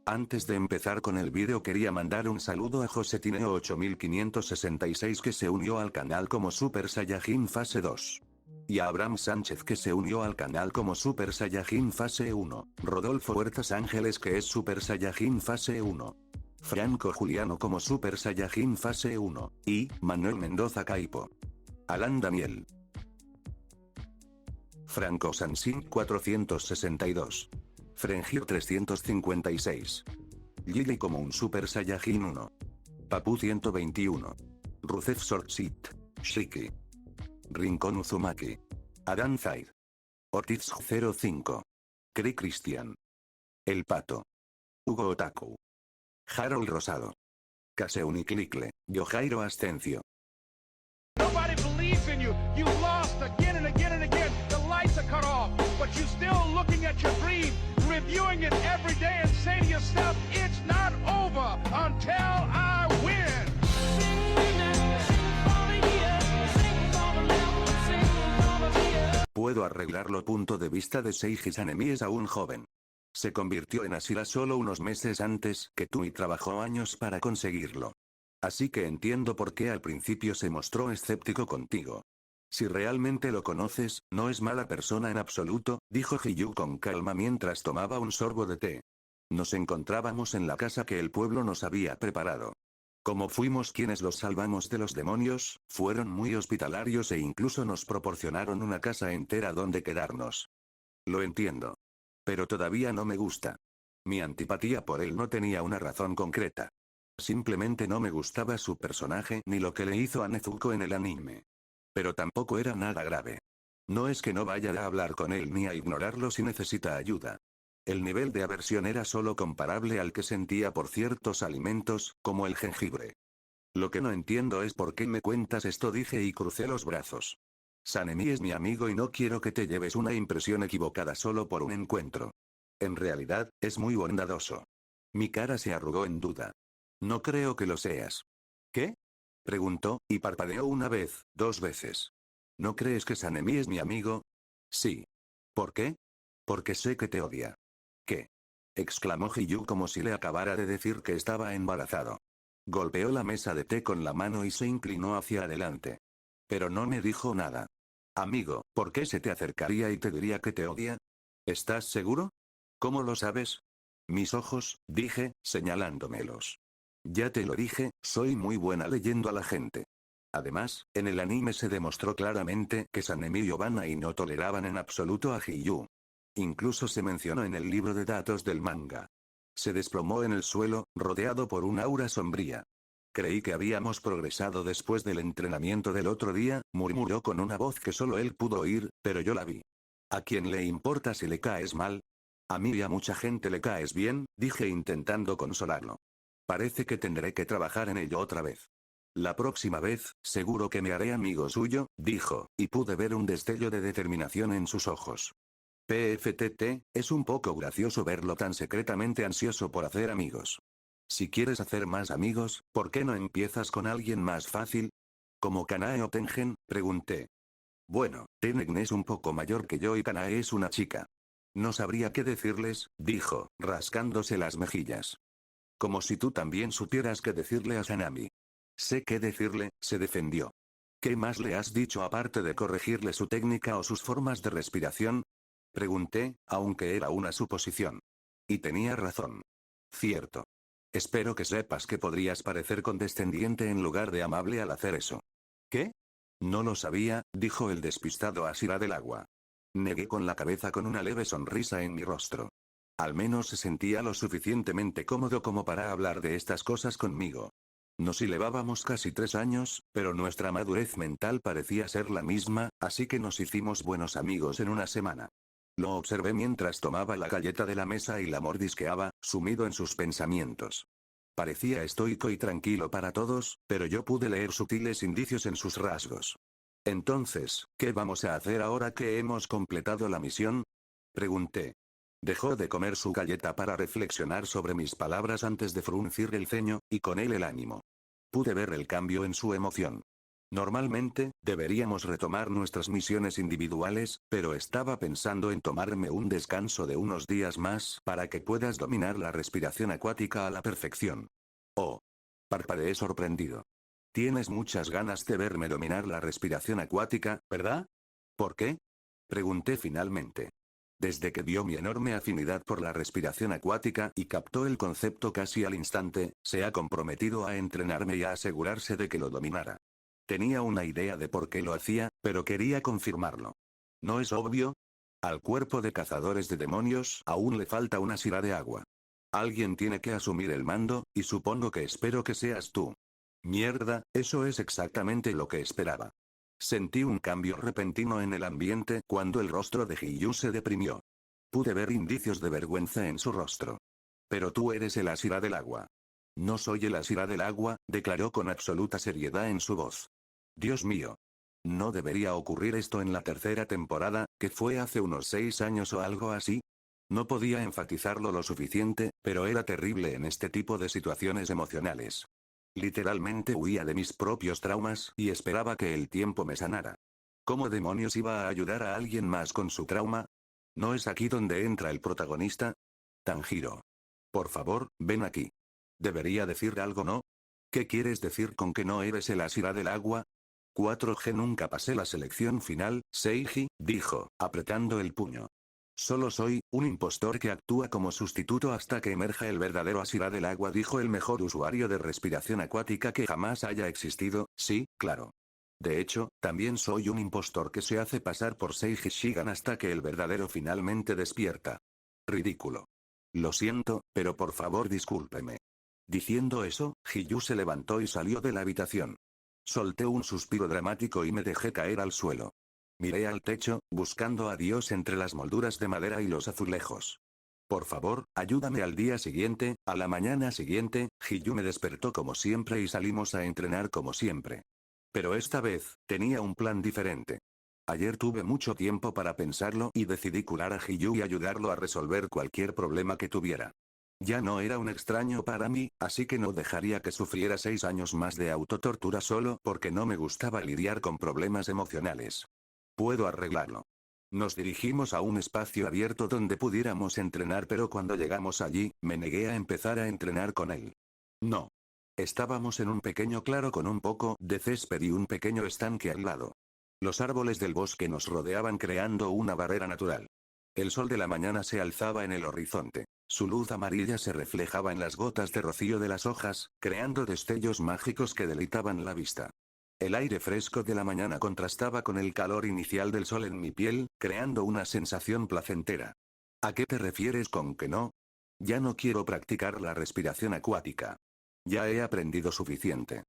Antes de empezar con el vídeo quería mandar un saludo a Josetineo 8566 que se unió al canal como Super Saiyajin Fase 2. Y a Abraham Sánchez que se unió al canal como Super Saiyajin Fase 1, Rodolfo Huertas Ángeles que es Super Saiyajin Fase 1. Franco Juliano como Super Saiyajin Fase 1, y Manuel Mendoza Caipo. Alan Daniel. Franco Sansin 462. Frengio 356. Lily como un Super Saiyajin 1. Papu 121. Rusev Sortsit. Shiki. Rincón Uzumaki. Adan Zaid. Ortiz 05. Cri Cristian. El Pato. Hugo Otaku. Harold Rosado. Caseuniclicle. Yojairo Ascencio. Nobody believes in you. You lost again and again and again. The lights are cut off, but you're still looking at your dream, reviewing it every day and saying to yourself, it's not over until I win. Puedo arreglarlo. Punto de vista de Seiji Sanemi es aún joven. Se convirtió en Asira solo unos meses antes que tú y trabajó años para conseguirlo. Así que entiendo por qué al principio se mostró escéptico contigo. Si realmente lo conoces, no es mala persona en absoluto, dijo Hiyu con calma mientras tomaba un sorbo de té. Nos encontrábamos en la casa que el pueblo nos había preparado. Como fuimos quienes los salvamos de los demonios, fueron muy hospitalarios e incluso nos proporcionaron una casa entera donde quedarnos. Lo entiendo. Pero todavía no me gusta. Mi antipatía por él no tenía una razón concreta. Simplemente no me gustaba su personaje ni lo que le hizo a Nezuko en el anime. Pero tampoco era nada grave. No es que no vaya a hablar con él ni a ignorarlo si necesita ayuda. El nivel de aversión era solo comparable al que sentía por ciertos alimentos, como el jengibre. Lo que no entiendo es por qué me cuentas esto, dije y crucé los brazos. Sanemi es mi amigo y no quiero que te lleves una impresión equivocada solo por un encuentro. En realidad, es muy bondadoso. Mi cara se arrugó en duda. No creo que lo seas. ¿Qué? Preguntó, y parpadeó una vez, 2 veces. ¿No crees que Sanemi es mi amigo? Sí. ¿Por qué? Porque sé que te odia. ¿Qué? Exclamó Hiyu como si le acabara de decir que estaba embarazado. Golpeó la mesa de té con la mano y se inclinó hacia adelante. Pero no me dijo nada. Amigo, ¿por qué se te acercaría y te diría que te odia? ¿Estás seguro? ¿Cómo lo sabes? Mis ojos, dije, señalándomelos. Ya te lo dije, soy muy buena leyendo a la gente. Además, en el anime se demostró claramente que Sanemi y Obana no toleraban en absoluto a Hiyu. Incluso se mencionó en el libro de datos del manga. Se desplomó en el suelo, rodeado por un aura sombría. Creí que habíamos progresado después del entrenamiento del otro día, murmuró con una voz que solo él pudo oír, pero yo la vi. ¿A quién le importa si le caes mal? A mí y a mucha gente le caes bien, dije intentando consolarlo. Parece que tendré que trabajar en ello otra vez. La próxima vez, seguro que me haré amigo suyo, dijo, y pude ver un destello de determinación en sus ojos. PFTT, es un poco gracioso verlo tan secretamente ansioso por hacer amigos. Si quieres hacer más amigos, ¿por qué no empiezas con alguien más fácil? ¿Como Kanae o Tengen? Pregunté. Bueno, Tengen es un poco mayor que yo y Kanae es una chica. No sabría qué decirles, dijo, rascándose las mejillas. Como si tú también supieras qué decirle a Sanami. Sé qué decirle, se defendió. ¿Qué más le has dicho aparte de corregirle su técnica o sus formas de respiración? Pregunté, aunque era una suposición. Y tenía razón. Cierto. Espero que sepas que podrías parecer condescendiente en lugar de amable al hacer eso. ¿Qué? No lo sabía, dijo el despistado Asira del agua. Negué con la cabeza con una leve sonrisa en mi rostro. Al menos se sentía lo suficientemente cómodo como para hablar de estas cosas conmigo. Nos llevábamos casi 3 años, pero nuestra madurez mental parecía ser la misma, así que nos hicimos buenos amigos en una semana. Lo observé mientras tomaba la galleta de la mesa y la mordisqueaba, sumido en sus pensamientos. Parecía estoico y tranquilo para todos, pero yo pude leer sutiles indicios en sus rasgos. Entonces, ¿qué vamos a hacer ahora que hemos completado la misión? Pregunté. Dejó de comer su galleta para reflexionar sobre mis palabras antes de fruncir el ceño, y con él el ánimo. Pude ver el cambio en su emoción. Normalmente, deberíamos retomar nuestras misiones individuales, pero estaba pensando en tomarme un descanso de unos días más para que puedas dominar la respiración acuática a la perfección. Oh. Parpadeé sorprendido. Tienes muchas ganas de verme dominar la respiración acuática, ¿verdad? ¿Por qué? Pregunté finalmente. Desde que vio mi enorme afinidad por la respiración acuática y captó el concepto casi al instante, se ha comprometido a entrenarme y a asegurarse de que lo dominara. Tenía una idea de por qué lo hacía, pero quería confirmarlo. ¿No es obvio? Al cuerpo de cazadores de demonios aún le falta una sira de agua. Alguien tiene que asumir el mando, y supongo que espero que seas tú. Mierda, eso es exactamente lo que esperaba. Sentí un cambio repentino en el ambiente cuando el rostro de Hiyu se deprimió. Pude ver indicios de vergüenza en su rostro. Pero tú eres el Asira del agua. No soy el Asira del agua, declaró con absoluta seriedad en su voz. Dios mío. ¿No debería ocurrir esto en la tercera temporada, que fue hace unos 6 años o algo así? No podía enfatizarlo lo suficiente, pero era terrible en este tipo de situaciones emocionales. Literalmente huía de mis propios traumas y esperaba que el tiempo me sanara. ¿Cómo demonios iba a ayudar a alguien más con su trauma? ¿No es aquí donde entra el protagonista? Tanjiro. Por favor, ven aquí. Debería decir algo, ¿no? ¿Qué quieres decir con que no eres el Asira del agua? 4G nunca pasé la selección final, Seiji, dijo, apretando el puño. Solo soy un impostor que actúa como sustituto hasta que emerja el verdadero Asira del agua, dijo el mejor usuario de respiración acuática que jamás haya existido. Sí, claro. De hecho, también soy un impostor que se hace pasar por Seiji Shigan hasta que el verdadero finalmente despierta. Ridículo. Lo siento, pero por favor discúlpeme. Diciendo eso, Hiyu se levantó y salió de la habitación. Solté un suspiro dramático y me dejé caer al suelo. Miré al techo, buscando a Dios entre las molduras de madera y los azulejos. Por favor, ayúdame al día siguiente. A la mañana siguiente, Hiyu me despertó como siempre y salimos a entrenar como siempre. Pero esta vez, tenía un plan diferente. Ayer tuve mucho tiempo para pensarlo y decidí curar a Hiyu y ayudarlo a resolver cualquier problema que tuviera. Ya no era un extraño para mí, así que no dejaría que sufriera 6 años más de autotortura solo porque no me gustaba lidiar con problemas emocionales. Puedo arreglarlo. Nos dirigimos a un espacio abierto donde pudiéramos entrenar, pero cuando llegamos allí, me negué a empezar a entrenar con él. No. Estábamos en un pequeño claro con un poco de césped y un pequeño estanque al lado. Los árboles del bosque nos rodeaban creando una barrera natural. El sol de la mañana se alzaba en el horizonte. Su luz amarilla se reflejaba en las gotas de rocío de las hojas, creando destellos mágicos que deleitaban la vista. El aire fresco de la mañana contrastaba con el calor inicial del sol en mi piel, creando una sensación placentera. ¿A qué te refieres con que no? Ya no quiero practicar la respiración acuática. Ya he aprendido suficiente.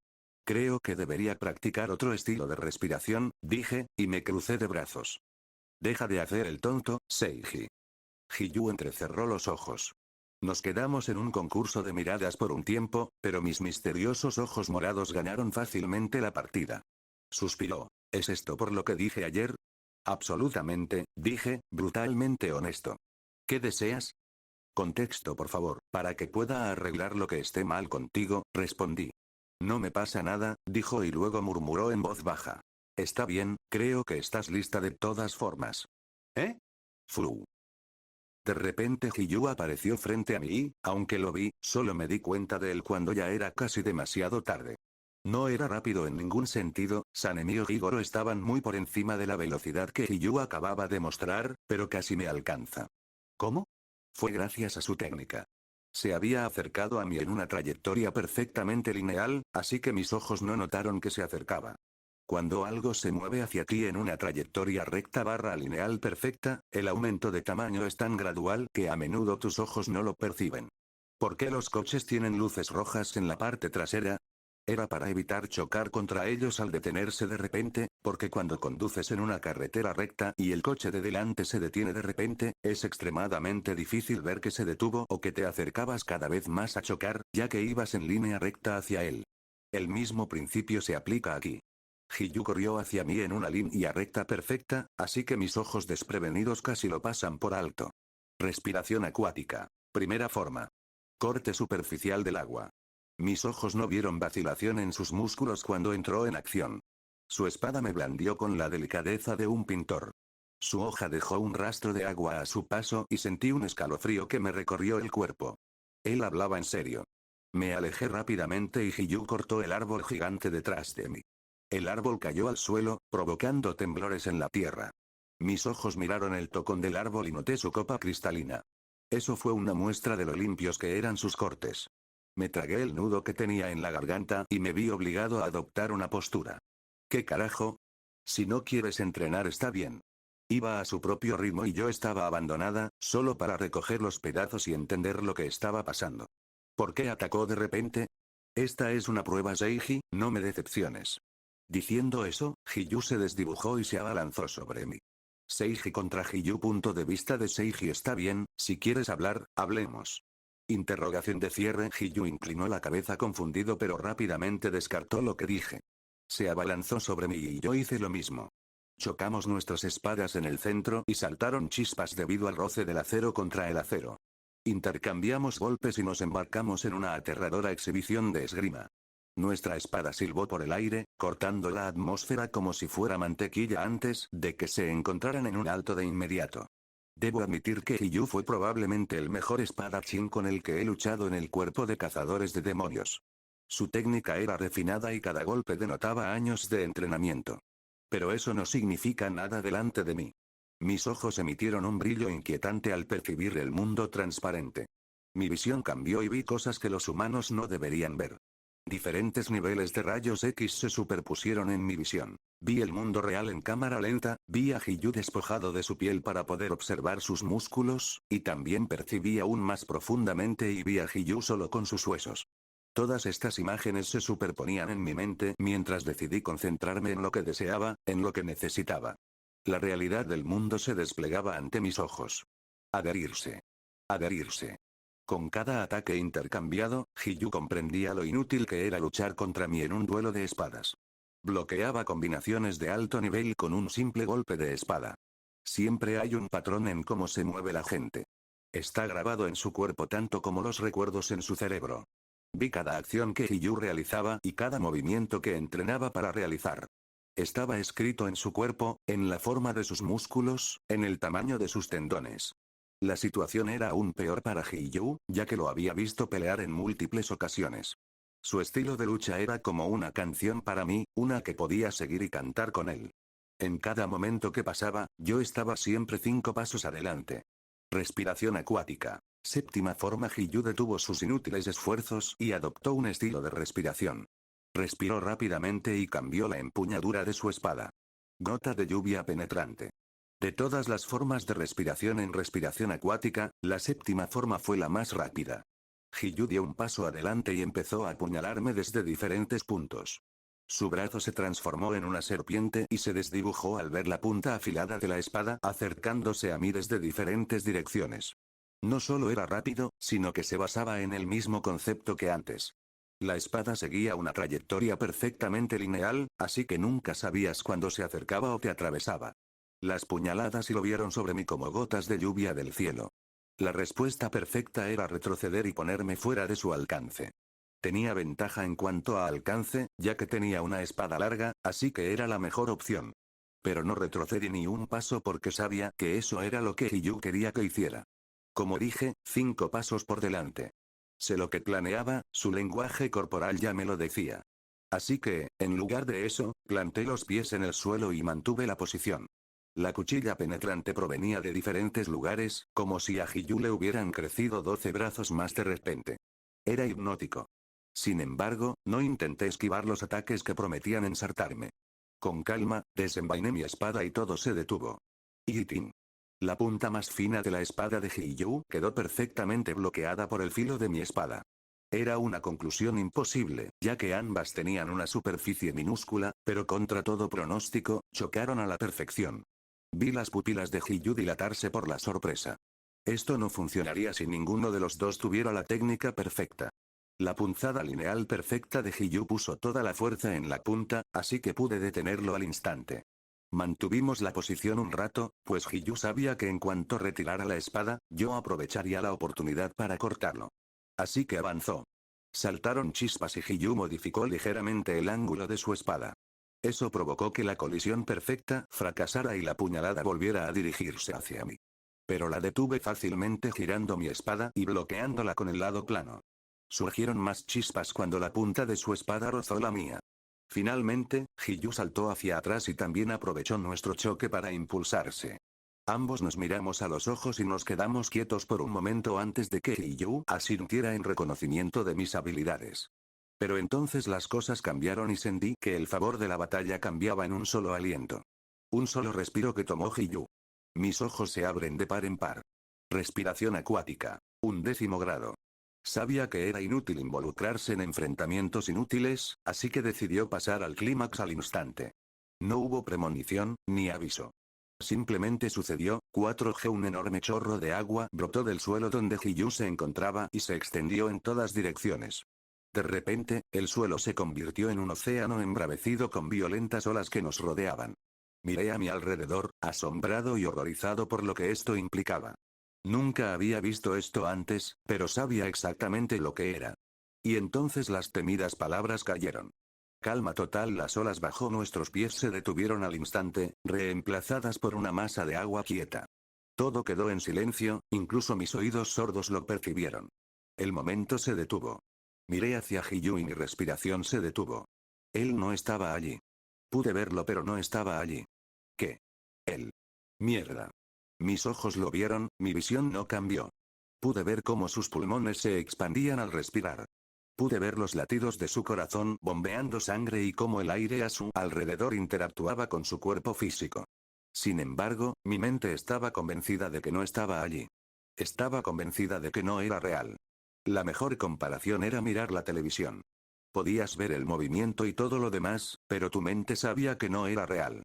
Creo que debería practicar otro estilo de respiración, dije, y me crucé de brazos. Deja de hacer el tonto, Seiji. Hiyu entrecerró los ojos. Nos quedamos en un concurso de miradas por un tiempo, pero mis misteriosos ojos morados ganaron fácilmente la partida. Suspiró. ¿Es esto por lo que dije ayer? Absolutamente, dije, brutalmente honesto. ¿Qué deseas? Contexto, por favor, para que pueda arreglar lo que esté mal contigo, respondí. No me pasa nada, dijo y luego murmuró en voz baja. Está bien, creo que estás lista de todas formas. ¿Eh? Flu. De repente Hiyu apareció frente a mí y, aunque lo vi, solo me di cuenta de él cuando ya era casi demasiado tarde. No era rápido en ningún sentido, Sanemio y Goro estaban muy por encima de la velocidad que Hiyu acababa de mostrar, pero casi me alcanza. ¿Cómo? Fue gracias a su técnica. Se había acercado a mí en una trayectoria perfectamente lineal, así que mis ojos no notaron que se acercaba. Cuando algo se mueve hacia ti en una trayectoria recta barra lineal perfecta, el aumento de tamaño es tan gradual que a menudo tus ojos no lo perciben. ¿Por qué los coches tienen luces rojas en la parte trasera? Era para evitar chocar contra ellos al detenerse de repente, porque cuando conduces en una carretera recta y el coche de delante se detiene de repente, es extremadamente difícil ver que se detuvo o que te acercabas cada vez más a chocar, ya que ibas en línea recta hacia él. El mismo principio se aplica aquí. Hiyu corrió hacia mí en una línea recta perfecta, así que mis ojos desprevenidos casi lo pasan por alto. Respiración acuática. Primera forma. Corte superficial del agua. Mis ojos no vieron vacilación en sus músculos cuando entró en acción. Su espada me blandió con la delicadeza de un pintor. Su hoja dejó un rastro de agua a su paso y sentí un escalofrío que me recorrió el cuerpo. Él hablaba en serio. Me alejé rápidamente y Hiyu cortó el árbol gigante detrás de mí. El árbol cayó al suelo, provocando temblores en la tierra. Mis ojos miraron el tocón del árbol y noté su copa cristalina. Eso fue una muestra de lo limpios que eran sus cortes. Me tragué el nudo que tenía en la garganta y me vi obligado a adoptar una postura. ¿Qué carajo? Si no quieres entrenar está bien. Iba a su propio ritmo y yo estaba abandonada, solo para recoger los pedazos y entender lo que estaba pasando. ¿Por qué atacó de repente? Esta es una prueba, Seiji, no me decepciones. Diciendo eso, Hiyu se desdibujó y se abalanzó sobre mí. Seiji contra Hiyu. Punto de vista de Seiji. Está bien, si quieres hablar, hablemos. Interrogación de cierre. Hiyu inclinó la cabeza confundido pero rápidamente descartó lo que dije. Se abalanzó sobre mí y yo hice lo mismo. Chocamos nuestras espadas en el centro y saltaron chispas debido al roce del acero contra el acero. Intercambiamos golpes y nos embarcamos en una aterradora exhibición de esgrima. Nuestra espada silbó por el aire, cortando la atmósfera como si fuera mantequilla antes de que se encontraran en un alto de inmediato. Debo admitir que Hiyu fue probablemente el mejor espadachín con el que he luchado en el cuerpo de cazadores de demonios. Su técnica era refinada y cada golpe denotaba años de entrenamiento. Pero eso no significa nada delante de mí. Mis ojos emitieron un brillo inquietante al percibir el mundo transparente. Mi visión cambió y vi cosas que los humanos no deberían ver. Diferentes niveles de rayos X se superpusieron en mi visión. Vi el mundo real en cámara lenta, vi a Hiyu despojado de su piel para poder observar sus músculos, y también percibí aún más profundamente y vi a Hiyu solo con sus huesos. Todas estas imágenes se superponían en mi mente mientras decidí concentrarme en lo que deseaba, en lo que necesitaba. La realidad del mundo se desplegaba ante mis ojos. Adherirse. Adherirse. Con cada ataque intercambiado, Hiyu comprendía lo inútil que era luchar contra mí en un duelo de espadas. Bloqueaba combinaciones de alto nivel con un simple golpe de espada. Siempre hay un patrón en cómo se mueve la gente. Está grabado en su cuerpo tanto como los recuerdos en su cerebro. Vi cada acción que Hiyu realizaba y cada movimiento que entrenaba para realizar. Estaba escrito en su cuerpo, en la forma de sus músculos, en el tamaño de sus tendones. La situación era aún peor para Hiyu, ya que lo había visto pelear en múltiples ocasiones. Su estilo de lucha era como una canción para mí, una que podía seguir y cantar con él. En cada momento que pasaba, yo estaba siempre 5 pasos adelante. Respiración acuática. Séptima forma. Hiyu detuvo sus inútiles esfuerzos y adoptó un estilo de respiración. Respiró rápidamente y cambió la empuñadura de su espada. Gota de lluvia penetrante. De todas las formas de respiración en respiración acuática, la séptima forma fue la más rápida. Hiyu dio un paso adelante y empezó a apuñalarme desde diferentes puntos. Su brazo se transformó en una serpiente y se desdibujó al ver la punta afilada de la espada acercándose a mí desde diferentes direcciones. No solo era rápido, sino que se basaba en el mismo concepto que antes. La espada seguía una trayectoria perfectamente lineal, así que nunca sabías cuándo se acercaba o te atravesaba. Las puñaladas llovieron sobre mí como gotas de lluvia del cielo. La respuesta perfecta era retroceder y ponerme fuera de su alcance. Tenía ventaja en cuanto a alcance, ya que tenía una espada larga, así que era la mejor opción. Pero no retrocedí ni un paso porque sabía que eso era lo que Hiyu quería que hiciera. Como dije, 5 pasos por delante. Sé lo que planeaba, su lenguaje corporal ya me lo decía. Así que, en lugar de eso, planté los pies en el suelo y mantuve la posición. La cuchilla penetrante provenía de diferentes lugares, como si a Hiyu le hubieran crecido 12 brazos más de repente. Era hipnótico. Sin embargo, no intenté esquivar los ataques que prometían ensartarme. Con calma, desenvainé mi espada y todo se detuvo. ¡Yitin! La punta más fina de la espada de Hiyu quedó perfectamente bloqueada por el filo de mi espada. Era una conclusión imposible, ya que ambas tenían una superficie minúscula, pero contra todo pronóstico, chocaron a la perfección. Vi las pupilas de Hiyu dilatarse por la sorpresa. Esto no funcionaría si ninguno de los dos tuviera la técnica perfecta. La punzada lineal perfecta de Hiyu puso toda la fuerza en la punta, así que pude detenerlo al instante. Mantuvimos la posición un rato, pues Hiyu sabía que en cuanto retirara la espada, yo aprovecharía la oportunidad para cortarlo. Así que avanzó. Saltaron chispas y Hiyu modificó ligeramente el ángulo de su espada. Eso provocó que la colisión perfecta fracasara y la puñalada volviera a dirigirse hacia mí. Pero la detuve fácilmente girando mi espada y bloqueándola con el lado plano. Surgieron más chispas cuando la punta de su espada rozó la mía. Finalmente, Hiyu saltó hacia atrás y también aprovechó nuestro choque para impulsarse. Ambos nos miramos a los ojos y nos quedamos quietos por un momento antes de que Hiyu asintiera en reconocimiento de mis habilidades. Pero entonces las cosas cambiaron y sentí que el favor de la batalla cambiaba en un solo aliento. Un solo respiro que tomó Hiyu. Mis ojos se abren de par en par. Respiración acuática. 11º grado. Sabía que era inútil involucrarse en enfrentamientos inútiles, así que decidió pasar al clímax al instante. No hubo premonición, ni aviso. Simplemente sucedió. 4G. Un enorme chorro de agua brotó del suelo donde Hiyu se encontraba y se extendió en todas direcciones. De repente, el suelo se convirtió en un océano embravecido con violentas olas que nos rodeaban. Miré a mi alrededor, asombrado y horrorizado por lo que esto implicaba. Nunca había visto esto antes, pero sabía exactamente lo que era. Y entonces las temidas palabras cayeron. Calma total. Las olas bajo nuestros pies se detuvieron al instante, reemplazadas por una masa de agua quieta. Todo quedó en silencio, incluso mis oídos sordos lo percibieron. El momento se detuvo. Miré hacia Hiyu y mi respiración se detuvo. Él no estaba allí. Pude verlo pero no estaba allí. ¿Qué? Él. Mierda. Mis ojos lo vieron, mi visión no cambió. Pude ver cómo sus pulmones se expandían al respirar. Pude ver los latidos de su corazón bombeando sangre y cómo el aire a su alrededor interactuaba con su cuerpo físico. Sin embargo, mi mente estaba convencida de que no estaba allí. Estaba convencida de que no era real. La mejor comparación era mirar la televisión. Podías ver el movimiento y todo lo demás, pero tu mente sabía que no era real.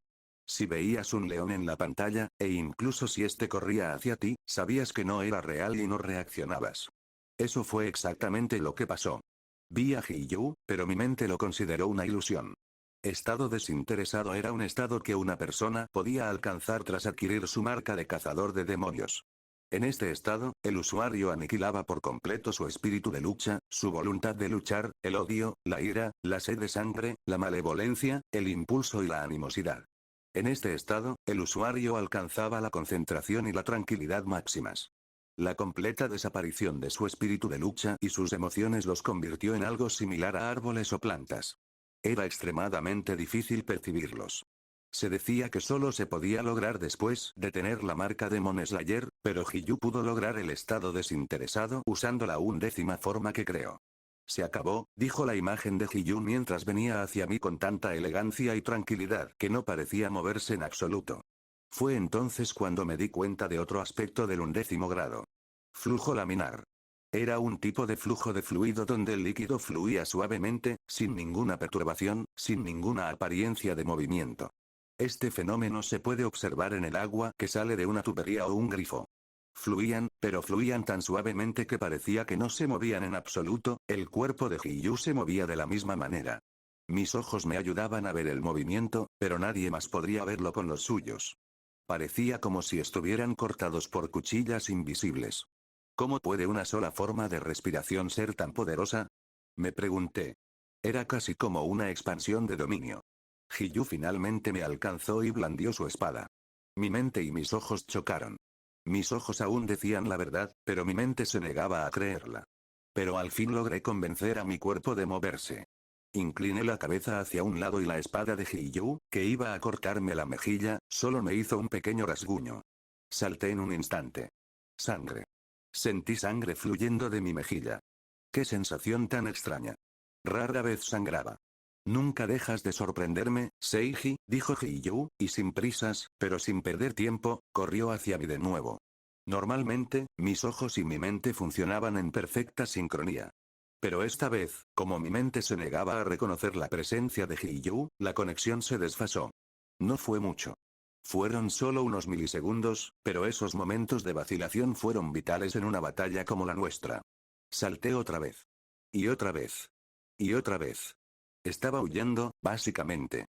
Si veías un león en la pantalla, e incluso si este corría hacia ti, sabías que no era real y no reaccionabas. Eso fue exactamente lo que pasó. Vi a Hiyu, pero mi mente lo consideró una ilusión. Estado desinteresado era un estado que una persona podía alcanzar tras adquirir su marca de cazador de demonios. En este estado, el usuario aniquilaba por completo su espíritu de lucha, su voluntad de luchar, el odio, la ira, la sed de sangre, la malevolencia, el impulso y la animosidad. En este estado, el usuario alcanzaba la concentración y la tranquilidad máximas. La completa desaparición de su espíritu de lucha y sus emociones los convirtió en algo similar a árboles o plantas. Era extremadamente difícil percibirlos. Se decía que solo se podía lograr después de tener la marca Demon Slayer, pero Hiyu pudo lograr el estado desinteresado usando la 11ª forma que creó. Se acabó, dijo la imagen de Hiyu mientras venía hacia mí con tanta elegancia y tranquilidad que no parecía moverse en absoluto. Fue entonces cuando me di cuenta de otro aspecto del 11º grado. Flujo laminar. Era un tipo de flujo de fluido donde el líquido fluía suavemente, sin ninguna perturbación, sin ninguna apariencia de movimiento. Este fenómeno se puede observar en el agua que sale de una tubería o un grifo. Fluían, pero fluían tan suavemente que parecía que no se movían en absoluto. El cuerpo de Hiyu se movía de la misma manera. Mis ojos me ayudaban a ver el movimiento, pero nadie más podría verlo con los suyos. Parecía como si estuvieran cortados por cuchillas invisibles. ¿Cómo puede una sola forma de respiración ser tan poderosa? Me pregunté. Era casi como una expansión de dominio. Hiyu finalmente me alcanzó y blandió su espada. Mi mente y mis ojos chocaron. Mis ojos aún decían la verdad, pero mi mente se negaba a creerla. Pero al fin logré convencer a mi cuerpo de moverse. Incliné la cabeza hacia un lado y la espada de Hiyu, que iba a cortarme la mejilla, solo me hizo un pequeño rasguño. Salté en un instante. Sangre. Sentí sangre fluyendo de mi mejilla. ¡Qué sensación tan extraña! Rara vez sangraba. Nunca dejas de sorprenderme, Seiji, dijo Hiyu, y sin prisas, pero sin perder tiempo, corrió hacia mí de nuevo. Normalmente, mis ojos y mi mente funcionaban en perfecta sincronía. Pero esta vez, como mi mente se negaba a reconocer la presencia de Hiyu, la conexión se desfasó. No fue mucho. Fueron solo unos milisegundos, pero esos momentos de vacilación fueron vitales en una batalla como la nuestra. Salté otra vez. Y otra vez. Y otra vez. Estaba huyendo, básicamente.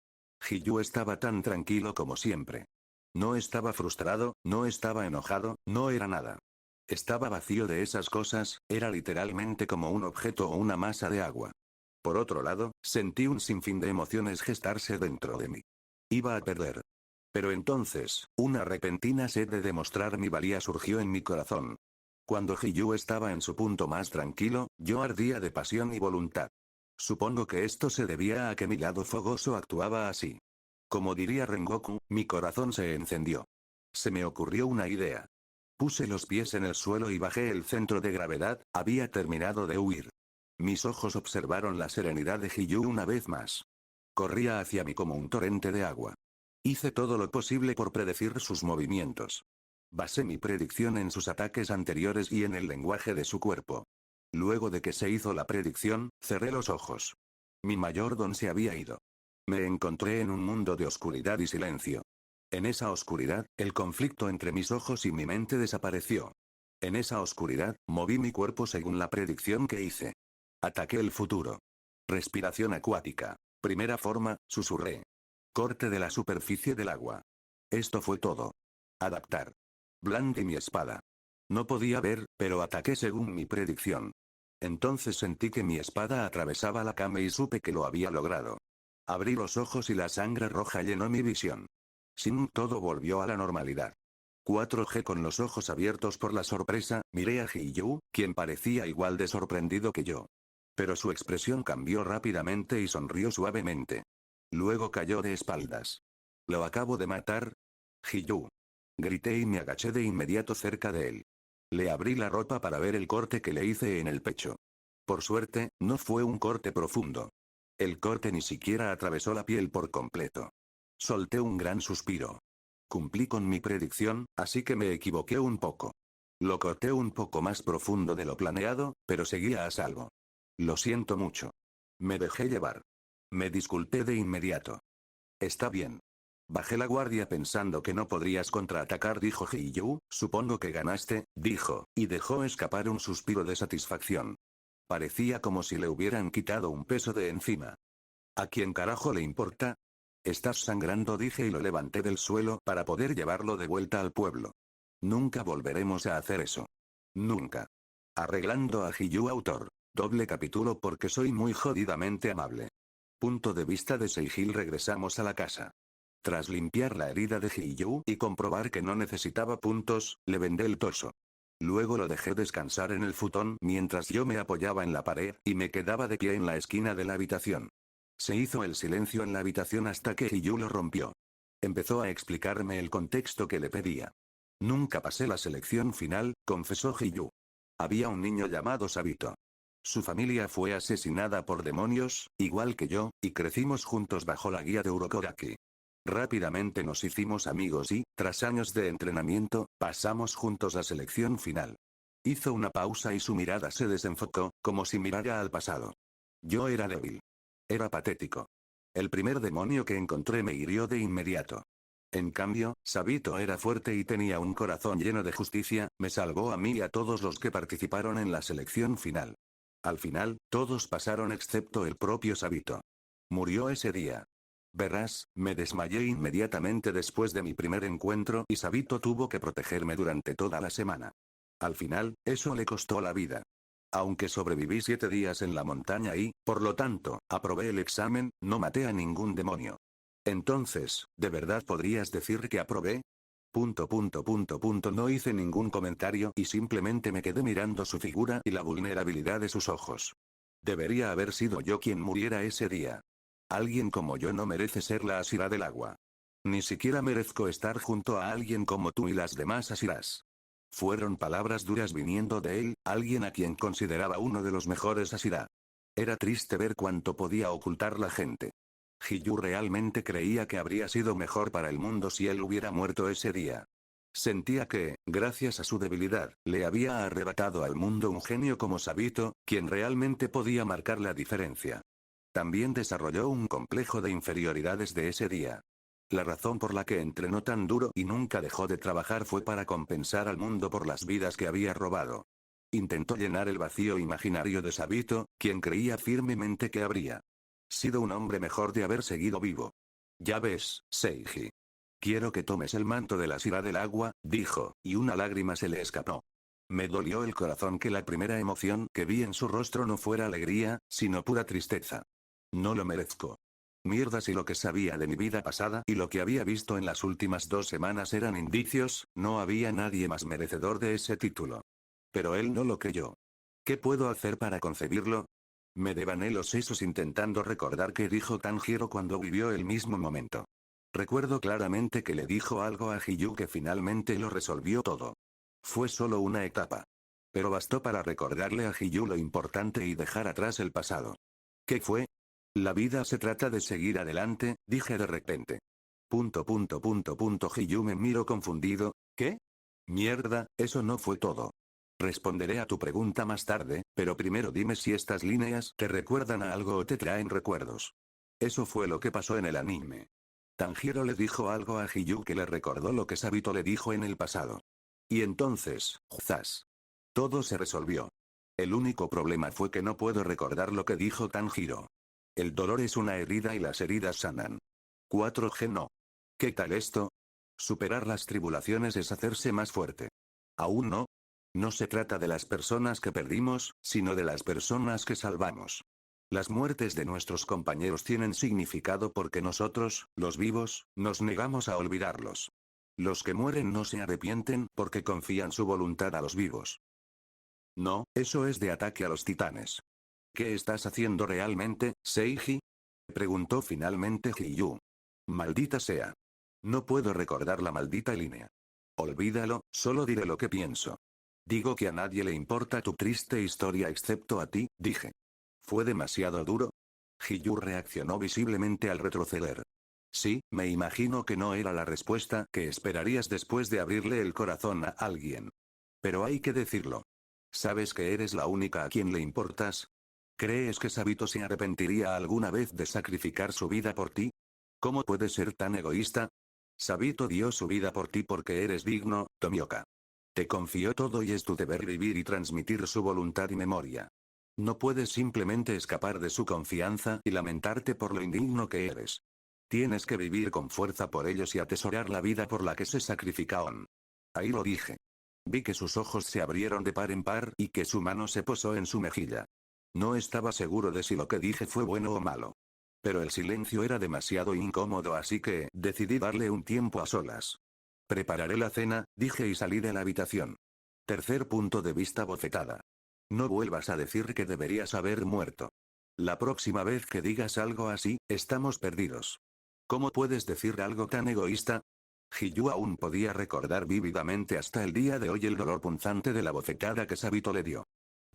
Hiyu estaba tan tranquilo como siempre. No estaba frustrado, no estaba enojado, no era nada. Estaba vacío de esas cosas, era literalmente como un objeto o una masa de agua. Por otro lado, sentí un sinfín de emociones gestarse dentro de mí. Iba a perder. Pero entonces, una repentina sed de demostrar mi valía surgió en mi corazón. Cuando Hiyu estaba en su punto más tranquilo, yo ardía de pasión y voluntad. Supongo que esto se debía a que mi lado fogoso actuaba así. Como diría Rengoku, mi corazón se encendió. Se me ocurrió una idea. Puse los pies en el suelo y bajé el centro de gravedad, había terminado de huir. Mis ojos observaron la serenidad de Hiyu una vez más. Corría hacia mí como un torrente de agua. Hice todo lo posible por predecir sus movimientos. Basé mi predicción en sus ataques anteriores y en el lenguaje de su cuerpo. Luego de que se hizo la predicción, cerré los ojos. Mi mayor don se había ido. Me encontré en un mundo de oscuridad y silencio. En esa oscuridad, el conflicto entre mis ojos y mi mente desapareció. En esa oscuridad, moví mi cuerpo según la predicción que hice. Ataqué el futuro. Respiración acuática. Primera forma, susurré. Corte de la superficie del agua. Esto fue todo. Adaptar. Blandí mi espada. No podía ver, pero ataqué según mi predicción. Entonces sentí que mi espada atravesaba la cama y supe que lo había logrado. Abrí los ojos y la sangre roja llenó mi visión. Todo volvió a la normalidad. 4G con los ojos abiertos por la sorpresa, miré a Hiyu, quien parecía igual de sorprendido que yo. Pero su expresión cambió rápidamente y sonrió suavemente. Luego cayó de espaldas. ¿Lo acabo de matar? Hiyu. Grité y me agaché de inmediato cerca de él. Le abrí la ropa para ver el corte que le hice en el pecho. Por suerte, no fue un corte profundo. El corte ni siquiera atravesó la piel por completo. Solté un gran suspiro. Cumplí con mi predicción, así que me equivoqué un poco. Lo corté un poco más profundo de lo planeado, pero seguía a salvo. Lo siento mucho. Me dejé llevar. Me disculpé de inmediato. Está bien. Bajé la guardia pensando que no podrías contraatacar, dijo Hiyu. Supongo que ganaste, dijo, y dejó escapar un suspiro de satisfacción. Parecía como si le hubieran quitado un peso de encima. ¿A quién carajo le importa? Estás sangrando, dije y lo levanté del suelo para poder llevarlo de vuelta al pueblo. Nunca volveremos a hacer eso. Nunca. Arreglando a Hiyu, autor. Doble capítulo porque soy muy jodidamente amable. Punto de vista de Seijil. Regresamos a la casa. Tras limpiar la herida de Hiyu y comprobar que no necesitaba puntos, le vendé el torso. Luego lo dejé descansar en el futón mientras yo me apoyaba en la pared y me quedaba de pie en la esquina de la habitación. Se hizo el silencio en la habitación hasta que Hiyu lo rompió. Empezó a explicarme el contexto que le pedía. Nunca pasé la selección final, confesó Hiyu. Había un niño llamado Sabito. Su familia fue asesinada por demonios, igual que yo, y crecimos juntos bajo la guía de Urokodaki. Rápidamente nos hicimos amigos y, tras años de entrenamiento, pasamos juntos la selección final. Hizo una pausa y su mirada se desenfocó, como si mirara al pasado. Yo era débil. Era patético. El primer demonio que encontré me hirió de inmediato. En cambio, Sabito era fuerte y tenía un corazón lleno de justicia, me salvó a mí y a todos los que participaron en la selección final. Al final, todos pasaron excepto el propio Sabito. Murió ese día. Verás, me desmayé inmediatamente después de mi primer encuentro y Sabito tuvo que protegerme durante toda la semana. Al final, eso le costó la vida. Aunque sobreviví 7 días en la montaña y, por lo tanto, aprobé el examen, no maté a ningún demonio. Entonces, ¿de verdad podrías decir que aprobé? No hice ningún comentario y simplemente me quedé mirando su figura y la vulnerabilidad de sus ojos. Debería haber sido yo quien muriera ese día. Alguien como yo no merece ser la Ashira del agua. Ni siquiera merezco estar junto a alguien como tú y las demás Ashiras. Fueron palabras duras viniendo de él, alguien a quien consideraba uno de los mejores Ashira. Era triste ver cuánto podía ocultar la gente. Hiyu realmente creía que habría sido mejor para el mundo si él hubiera muerto ese día. Sentía que, gracias a su debilidad, le había arrebatado al mundo un genio como Sabito, quien realmente podía marcar la diferencia. También desarrolló un complejo de inferioridad desde ese día. La razón por la que entrenó tan duro y nunca dejó de trabajar fue para compensar al mundo por las vidas que había robado. Intentó llenar el vacío imaginario de Sabito, quien creía firmemente que habría sido un hombre mejor de haber seguido vivo. Ya ves, Seiji. Quiero que tomes el manto de la Ashira del agua, dijo, y una lágrima se le escapó. Me dolió el corazón que la primera emoción que vi en su rostro no fuera alegría, sino pura tristeza. No lo merezco. Mierda, si lo que sabía de mi vida pasada y lo que había visto en las últimas 2 semanas eran indicios, no había nadie más merecedor de ese título. Pero él no lo creyó. ¿Qué puedo hacer para concebirlo? Me devané los sesos intentando recordar qué dijo Tanjiro cuando vivió el mismo momento. Recuerdo claramente que le dijo algo a Hiyu que finalmente lo resolvió todo. Fue solo una etapa. Pero bastó para recordarle a Hiyu lo importante y dejar atrás el pasado. ¿Qué fue? La vida se trata de seguir adelante, dije de repente. Hiyu me miró confundido. ¿Qué? Mierda, eso no fue todo. Responderé a tu pregunta más tarde, pero primero dime si estas líneas te recuerdan a algo o te traen recuerdos. Eso fue lo que pasó en el anime. Tanjiro le dijo algo a Hiyu que le recordó lo que Sabito le dijo en el pasado. Y entonces, ¡zas! Todo se resolvió. El único problema fue que no puedo recordar lo que dijo Tanjiro. El dolor es una herida y las heridas sanan. 4G no. ¿Qué tal esto? Superar las tribulaciones es hacerse más fuerte. ¿Aún no? No se trata de las personas que perdimos, sino de las personas que salvamos. Las muertes de nuestros compañeros tienen significado porque nosotros, los vivos, nos negamos a olvidarlos. Los que mueren no se arrepienten porque confían su voluntad a los vivos. No, eso es de Ataque a los Titanes. ¿Qué estás haciendo realmente, Seiji? Preguntó finalmente Hiyu. Maldita sea. No puedo recordar la maldita línea. Olvídalo, solo diré lo que pienso. Digo que a nadie le importa tu triste historia excepto a ti, dije. ¿Fue demasiado duro? Hiyu reaccionó visiblemente al retroceder. Sí, me imagino que no era la respuesta que esperarías después de abrirle el corazón a alguien. Pero hay que decirlo. ¿Sabes que eres la única a quien le importas? ¿Crees que Sabito se arrepentiría alguna vez de sacrificar su vida por ti? ¿Cómo puedes ser tan egoísta? Sabito dio su vida por ti porque eres digno, Tomioka. Te confió todo y es tu deber vivir y transmitir su voluntad y memoria. No puedes simplemente escapar de su confianza y lamentarte por lo indigno que eres. Tienes que vivir con fuerza por ellos y atesorar la vida por la que se sacrificaron. Ahí lo dije. Vi que sus ojos se abrieron de par en par y que su mano se posó en su mejilla. No estaba seguro de si lo que dije fue bueno o malo. Pero el silencio era demasiado incómodo, así que decidí darle un tiempo a solas. Prepararé la cena, dije y salí de la habitación. Tercer punto de vista: bofetada. No vuelvas a decir que deberías haber muerto. La próxima vez que digas algo así, estamos perdidos. ¿Cómo puedes decir algo tan egoísta? Hiyu aún podía recordar vívidamente hasta el día de hoy el dolor punzante de la bofetada que Sabito le dio.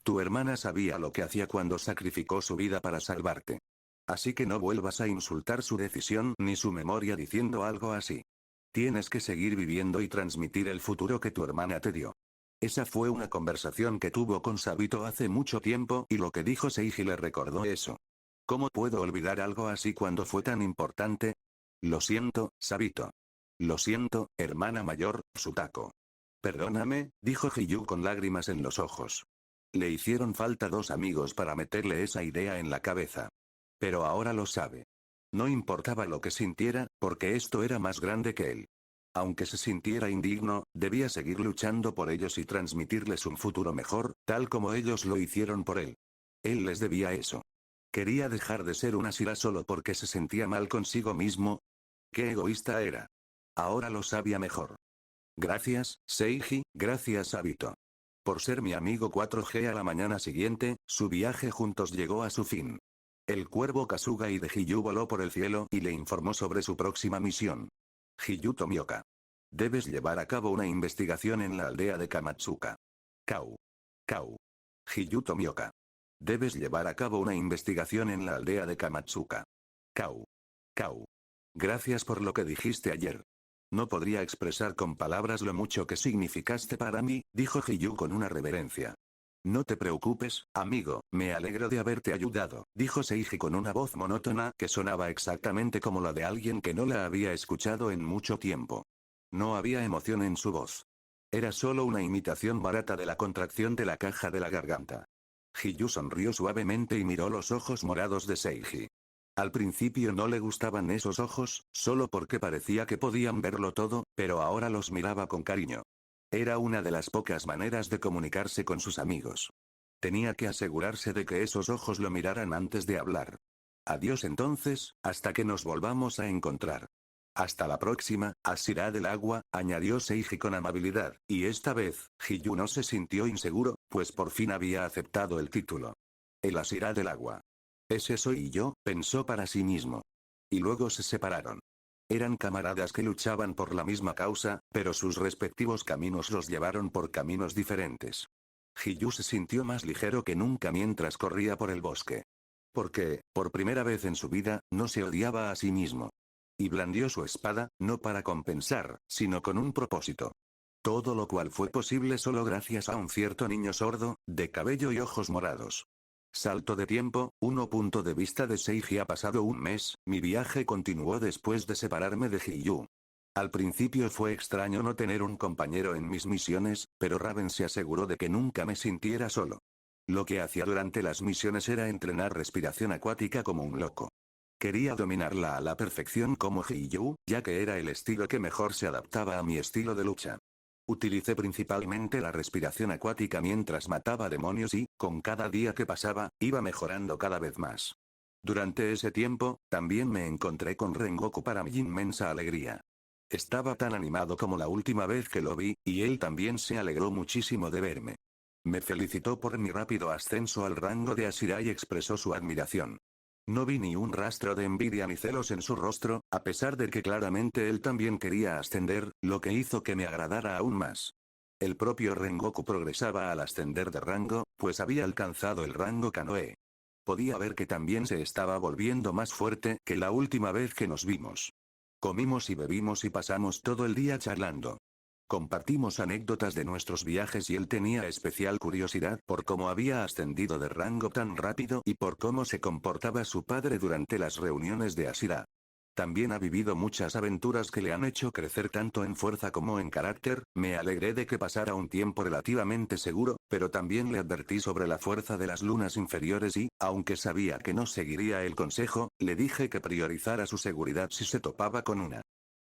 Tu hermana sabía lo que hacía cuando sacrificó su vida para salvarte. Así que no vuelvas a insultar su decisión ni su memoria diciendo algo así. Tienes que seguir viviendo y transmitir el futuro que tu hermana te dio. Esa fue una conversación que tuvo con Sabito hace mucho tiempo y lo que dijo Seiji le recordó eso. ¿Cómo puedo olvidar algo así cuando fue tan importante? Lo siento, Sabito. Lo siento, hermana mayor, Sutako. Perdóname, dijo Hiyu con lágrimas en los ojos. Le hicieron falta 2 amigos para meterle esa idea en la cabeza. Pero ahora lo sabe. No importaba lo que sintiera, porque esto era más grande que él. Aunque se sintiera indigno, debía seguir luchando por ellos y transmitirles un futuro mejor, tal como ellos lo hicieron por él. Él les debía eso. ¿Quería dejar de ser una Shira solo porque se sentía mal consigo mismo? ¡Qué egoísta era! Ahora lo sabía mejor. Gracias, Seiji, gracias Sabito. Por ser mi amigo 4G. A la mañana siguiente, su viaje juntos llegó a su fin. El cuervo Kasuga de Hiyu voló por el cielo y le informó sobre su próxima misión. Hiyu Tomioka. Debes llevar a cabo una investigación en la aldea de Kamatsuka. Kau. Kau. Hiyu Tomioka. Debes llevar a cabo una investigación en la aldea de Kamatsuka. Kau. Kau. Gracias por lo que dijiste ayer. No podría expresar con palabras lo mucho que significaste para mí, dijo Hiyu con una reverencia. No te preocupes, amigo, me alegro de haberte ayudado, dijo Seiji con una voz monótona que sonaba exactamente como la de alguien que no la había escuchado en mucho tiempo. No había emoción en su voz. Era solo una imitación barata de la contracción de la caja de la garganta. Hiyu sonrió suavemente y miró los ojos morados de Seiji. Al principio no le gustaban esos ojos, solo porque parecía que podían verlo todo, pero ahora los miraba con cariño. Era una de las pocas maneras de comunicarse con sus amigos. Tenía que asegurarse de que esos ojos lo miraran antes de hablar. Adiós entonces, hasta que nos volvamos a encontrar. Hasta la próxima, Asira del agua, añadió Seiji con amabilidad, y esta vez, Hiyu no se sintió inseguro, pues por fin había aceptado el título. El Asira del agua. Ese soy yo, pensó para sí mismo. Y luego se separaron. Eran camaradas que luchaban por la misma causa, pero sus respectivos caminos los llevaron por caminos diferentes. Hiyu se sintió más ligero que nunca mientras corría por el bosque. Porque, por primera vez en su vida, no se odiaba a sí mismo. Y blandió su espada, no para compensar, sino con un propósito. Todo lo cual fue posible solo gracias a un cierto niño sordo, de cabello y ojos morados. Salto de tiempo, 1 punto de vista de Seiji. Ha pasado un mes, mi viaje continuó después de separarme de Hiyu. Al principio fue extraño no tener un compañero en mis misiones, pero Raven se aseguró de que nunca me sintiera solo. Lo que hacía durante las misiones era entrenar respiración acuática como un loco. Quería dominarla a la perfección como Hiyu, ya que era el estilo que mejor se adaptaba a mi estilo de lucha. Utilicé principalmente la respiración acuática mientras mataba demonios y, con cada día que pasaba, iba mejorando cada vez más. Durante ese tiempo, también me encontré con Rengoku para mi inmensa alegría. Estaba tan animado como la última vez que lo vi, y él también se alegró muchísimo de verme. Me felicitó por mi rápido ascenso al rango de Asira y expresó su admiración. No vi ni un rastro de envidia ni celos en su rostro, a pesar de que claramente él también quería ascender, lo que hizo que me agradara aún más. El propio Rengoku progresaba al ascender de rango, pues había alcanzado el rango Kanoe. Podía ver que también se estaba volviendo más fuerte que la última vez que nos vimos. Comimos y bebimos y pasamos todo el día charlando. Compartimos anécdotas de nuestros viajes y él tenía especial curiosidad por cómo había ascendido de rango tan rápido y por cómo se comportaba su padre durante las reuniones de Asira. También ha vivido muchas aventuras que le han hecho crecer tanto en fuerza como en carácter. Me alegré de que pasara un tiempo relativamente seguro, pero también le advertí sobre la fuerza de las lunas inferiores y, aunque sabía que no seguiría el consejo, le dije que priorizara su seguridad si se topaba con una.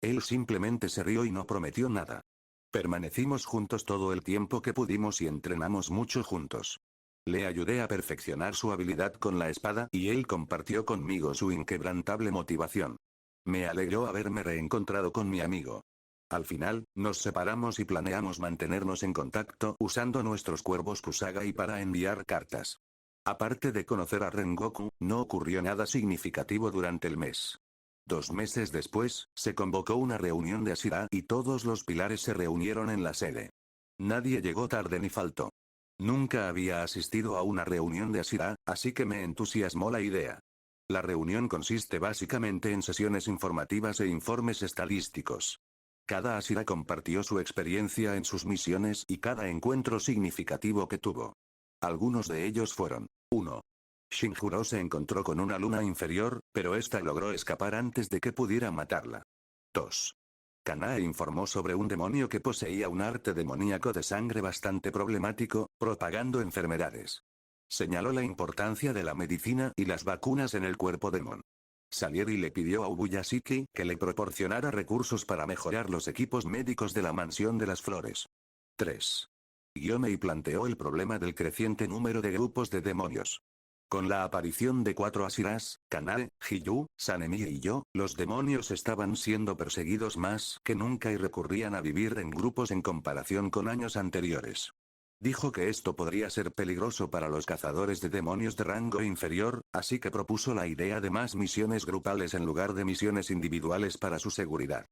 Él simplemente se rió y no prometió nada. Permanecimos juntos todo el tiempo que pudimos y entrenamos mucho juntos. Le ayudé a perfeccionar su habilidad con la espada y él compartió conmigo su inquebrantable motivación. Me alegró haberme reencontrado con mi amigo. Al final, nos separamos y planeamos mantenernos en contacto usando nuestros cuervos Kusagai para enviar cartas. Aparte de conocer a Rengoku, no ocurrió nada significativo durante el mes. 2 meses después, se convocó una reunión de Asira y todos los pilares se reunieron en la sede. Nadie llegó tarde ni faltó. Nunca había asistido a una reunión de Asira, así que me entusiasmó la idea. La reunión consiste básicamente en sesiones informativas e informes estadísticos. Cada Asira compartió su experiencia en sus misiones y cada encuentro significativo que tuvo. Algunos de ellos fueron: 1. Shinjuro se encontró con una luna inferior, pero esta logró escapar antes de que pudiera matarla. 2. Kanae informó sobre un demonio que poseía un arte demoníaco de sangre bastante problemático, propagando enfermedades. Señaló la importancia de la medicina y las vacunas en el cuerpo demon. Salieri le pidió a Ubuyashiki que le proporcionara recursos para mejorar los equipos médicos de la mansión de las flores. 3. Gyomei planteó el problema del creciente número de grupos de demonios. Con la aparición de 4 Asiras, Kanae, Hiyu, Sanemi y yo, los demonios estaban siendo perseguidos más que nunca y recurrían a vivir en grupos en comparación con años anteriores. Dijo que esto podría ser peligroso para los cazadores de demonios de rango inferior, así que propuso la idea de más misiones grupales en lugar de misiones individuales para su seguridad.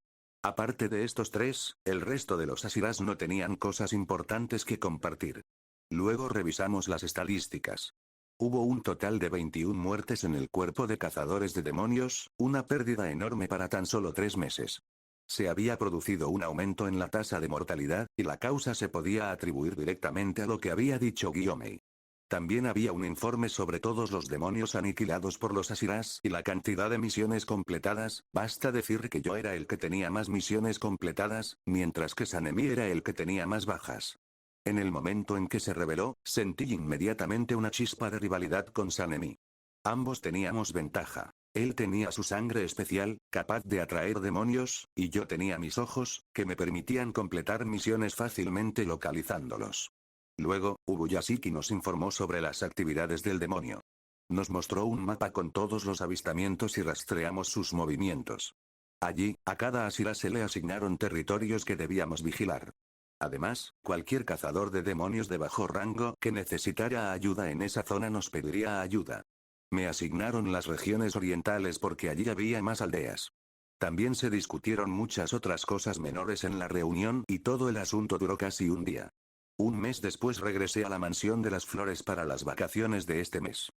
Aparte de estos 3, el resto de los Asiras no tenían cosas importantes que compartir. Luego revisamos las estadísticas. Hubo un total de 21 muertes en el cuerpo de cazadores de demonios, una pérdida enorme para tan solo 3 meses. Se había producido un aumento en la tasa de mortalidad, y la causa se podía atribuir directamente a lo que había dicho Gyomei. También había un informe sobre todos los demonios aniquilados por los Asiras y la cantidad de misiones completadas. Basta decir que yo era el que tenía más misiones completadas, mientras que Sanemi era el que tenía más bajas. En el momento en que se reveló, sentí inmediatamente una chispa de rivalidad con Sanemi. Ambos teníamos ventaja. Él tenía su sangre especial, capaz de atraer demonios, y yo tenía mis ojos, que me permitían completar misiones fácilmente localizándolos. Luego, Ubuyashiki nos informó sobre las actividades del demonio. Nos mostró un mapa con todos los avistamientos y rastreamos sus movimientos. Allí, a cada Asira se le asignaron territorios que debíamos vigilar. Además, cualquier cazador de demonios de bajo rango que necesitara ayuda en esa zona nos pediría ayuda. Me asignaron las regiones orientales porque allí había más aldeas. También se discutieron muchas otras cosas menores en la reunión y todo el asunto duró casi un día. Un mes después regresé a la mansión de las flores para las vacaciones de este mes.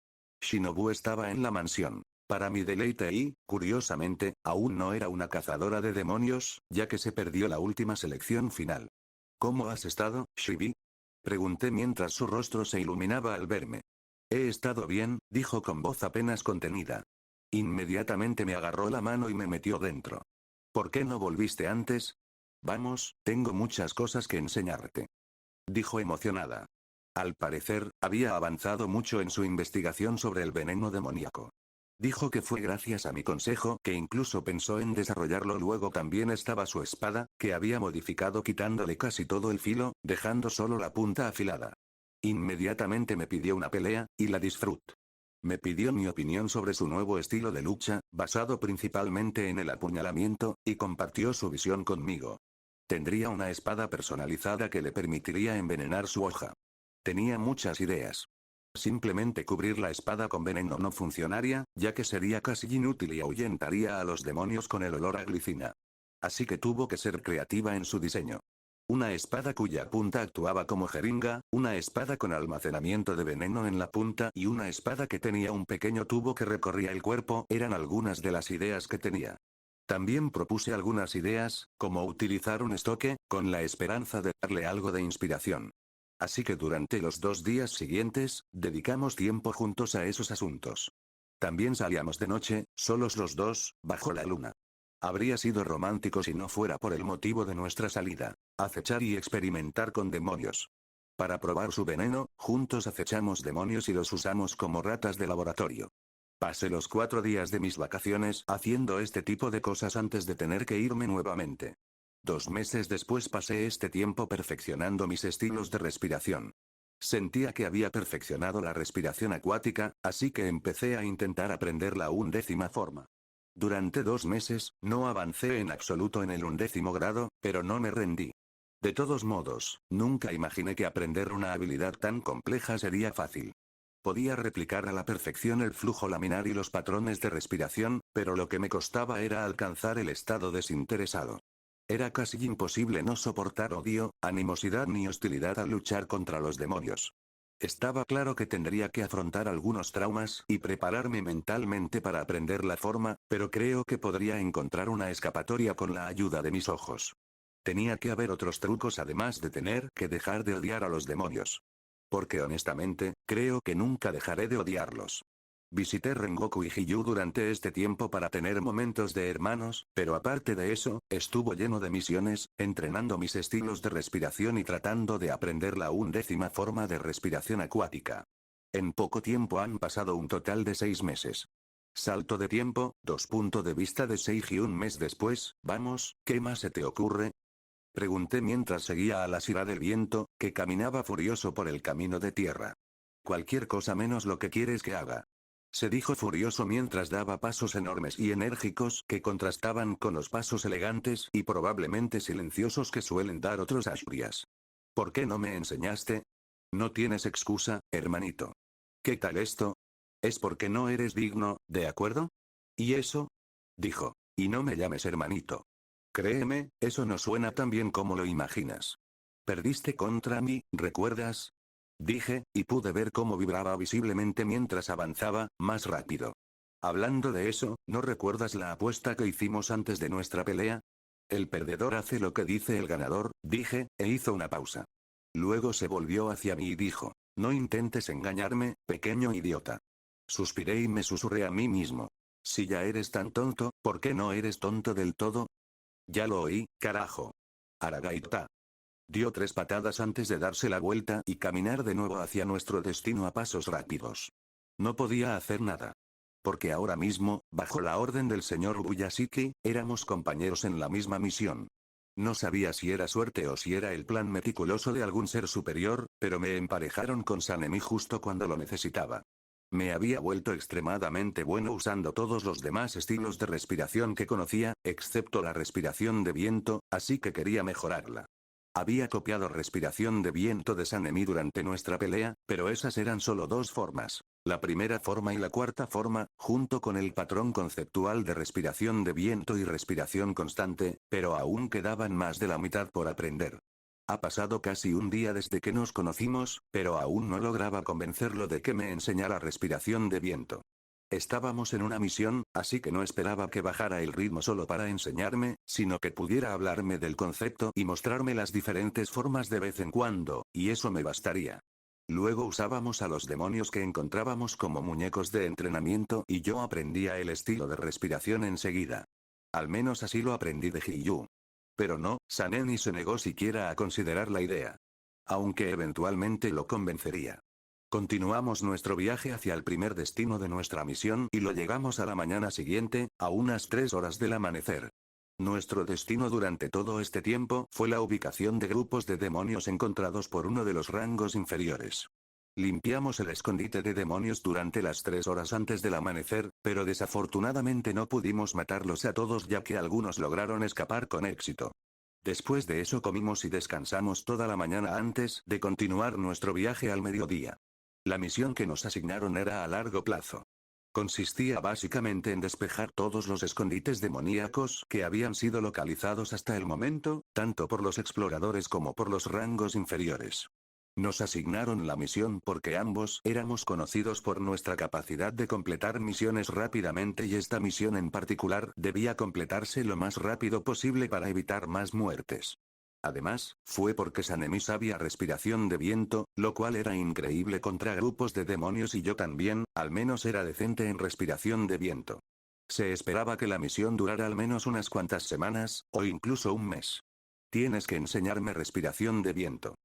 Shinobu estaba en la mansión. Para mi deleite y, curiosamente, aún no era una cazadora de demonios, ya que se perdió la última selección final. ¿Cómo has estado, Shibi? Pregunté mientras su rostro se iluminaba al verme. He estado bien, dijo con voz apenas contenida. Inmediatamente me agarró la mano y me metió dentro. ¿Por qué no volviste antes? Vamos, tengo muchas cosas que enseñarte. Dijo emocionada. Al parecer, había avanzado mucho en su investigación sobre el veneno demoníaco. Dijo que fue gracias a mi consejo que incluso pensó en desarrollarlo. Luego también estaba su espada, que había modificado quitándole casi todo el filo, dejando solo la punta afilada. Inmediatamente me pidió una pelea, y la disfruté. Me pidió mi opinión sobre su nuevo estilo de lucha, basado principalmente en el apuñalamiento, y compartió su visión conmigo. Tendría una espada personalizada que le permitiría envenenar su hoja. Tenía muchas ideas. Simplemente cubrir la espada con veneno no funcionaría, ya que sería casi inútil y ahuyentaría a los demonios con el olor a glicina. Así que tuvo que ser creativa en su diseño. Una espada cuya punta actuaba como jeringa, una espada con almacenamiento de veneno en la punta y una espada que tenía un pequeño tubo que recorría el cuerpo eran algunas de las ideas que tenía. También propuse algunas ideas, como utilizar un estoque, con la esperanza de darle algo de inspiración. Así que durante los 2 días siguientes, dedicamos tiempo juntos a esos asuntos. También salíamos de noche, solos los dos, bajo la luna. Habría sido romántico si no fuera por el motivo de nuestra salida: acechar y experimentar con demonios. Para probar su veneno, juntos acechamos demonios y los usamos como ratas de laboratorio. Pasé los 4 días de mis vacaciones haciendo este tipo de cosas antes de tener que irme nuevamente. 2 meses después pasé este tiempo perfeccionando mis estilos de respiración. Sentía que había perfeccionado la respiración acuática, así que empecé a intentar aprender la 11ª forma. Durante 2 meses, no avancé en absoluto en el 11º grado, pero no me rendí. De todos modos, nunca imaginé que aprender una habilidad tan compleja sería fácil. Podía replicar a la perfección el flujo laminar y los patrones de respiración, pero lo que me costaba era alcanzar el estado desinteresado. Era casi imposible no soportar odio, animosidad ni hostilidad al luchar contra los demonios. Estaba claro que tendría que afrontar algunos traumas y prepararme mentalmente para aprender la forma, pero creo que podría encontrar una escapatoria con la ayuda de mis ojos. Tenía que haber otros trucos además de tener que dejar de odiar a los demonios. Porque honestamente, creo que nunca dejaré de odiarlos. Visité Rengoku y Hiyu durante este tiempo para tener momentos de hermanos, pero aparte de eso, estuvo lleno de misiones, entrenando mis estilos de respiración y tratando de aprender la 11ª forma de respiración acuática. En poco tiempo han pasado un total de 6 meses. Salto de tiempo, 2 puntos de vista de Seiji un mes después. Vamos, ¿qué más se te ocurre? Pregunté mientras seguía a la Sira del viento, que caminaba furioso por el camino de tierra. Cualquier cosa menos lo que quieres que haga. Se dijo furioso mientras daba pasos enormes y enérgicos que contrastaban con los pasos elegantes y probablemente silenciosos que suelen dar otros Ashurias. ¿Por qué no me enseñaste? No tienes excusa, hermanito. ¿Qué tal esto? Es porque no eres digno, ¿de acuerdo? ¿Y eso? Dijo. Y no me llames hermanito. Créeme, eso no suena tan bien como lo imaginas. Perdiste contra mí, ¿recuerdas? Dije, y pude ver cómo vibraba visiblemente mientras avanzaba, más rápido. Hablando de eso, ¿no recuerdas la apuesta que hicimos antes de nuestra pelea? El perdedor hace lo que dice el ganador, dije, e hizo una pausa. Luego se volvió hacia mí y dijo, no intentes engañarme, pequeño idiota. Suspiré y me susurré a mí mismo. Si ya eres tan tonto, ¿por qué no eres tonto del todo? Ya lo oí, carajo. Aragaita. Dio 3 patadas antes de darse la vuelta y caminar de nuevo hacia nuestro destino a pasos rápidos. No podía hacer nada. porque ahora mismo, bajo la orden del señor Uyashiki, éramos compañeros en la misma misión. No sabía si era suerte o si era el plan meticuloso de algún ser superior, pero me emparejaron con Sanemi justo cuando lo necesitaba. Me había vuelto extremadamente bueno usando todos los demás estilos de respiración que conocía, excepto la respiración de viento, así que quería mejorarla. Había copiado respiración de viento de Sanemi durante nuestra pelea, pero esas eran solo dos formas. La primera forma y la cuarta forma, junto con el patrón conceptual de respiración de viento y respiración constante, pero aún quedaban más de la mitad por aprender. Ha pasado casi un día desde que nos conocimos, pero aún no lograba convencerlo de que me enseñara respiración de viento. Estábamos en una misión, así que no esperaba que bajara el ritmo solo para enseñarme, sino que pudiera hablarme del concepto y mostrarme las diferentes formas de vez en cuando, y eso me bastaría. Luego usábamos a los demonios que encontrábamos como muñecos de entrenamiento y yo aprendía el estilo de respiración enseguida. Al menos así lo aprendí de Hiyu. Pero no, Sanemi se negó siquiera a considerar la idea. Aunque eventualmente lo convencería. Continuamos nuestro viaje hacia el primer destino de nuestra misión y lo llegamos a la mañana siguiente, a unas 3 horas del amanecer. Nuestro destino durante todo este tiempo fue la ubicación de grupos de demonios encontrados por uno de los rangos inferiores. Limpiamos el escondite de demonios durante las 3 horas antes del amanecer, pero desafortunadamente no pudimos matarlos a todos ya que algunos lograron escapar con éxito. Después de eso comimos y descansamos toda la mañana antes de continuar nuestro viaje al mediodía. La misión que nos asignaron era a largo plazo. Consistía básicamente en despejar todos los escondites demoníacos que habían sido localizados hasta el momento, tanto por los exploradores como por los rangos inferiores. Nos asignaron la misión porque ambos éramos conocidos por nuestra capacidad de completar misiones rápidamente y esta misión en particular debía completarse lo más rápido posible para evitar más muertes. Además, fue porque Sanemi sabía respiración de viento, lo cual era increíble contra grupos de demonios y yo también, al menos era decente en respiración de viento. Se esperaba que la misión durara al menos unas cuantas semanas, o incluso un mes. Tienes que enseñarme respiración de viento.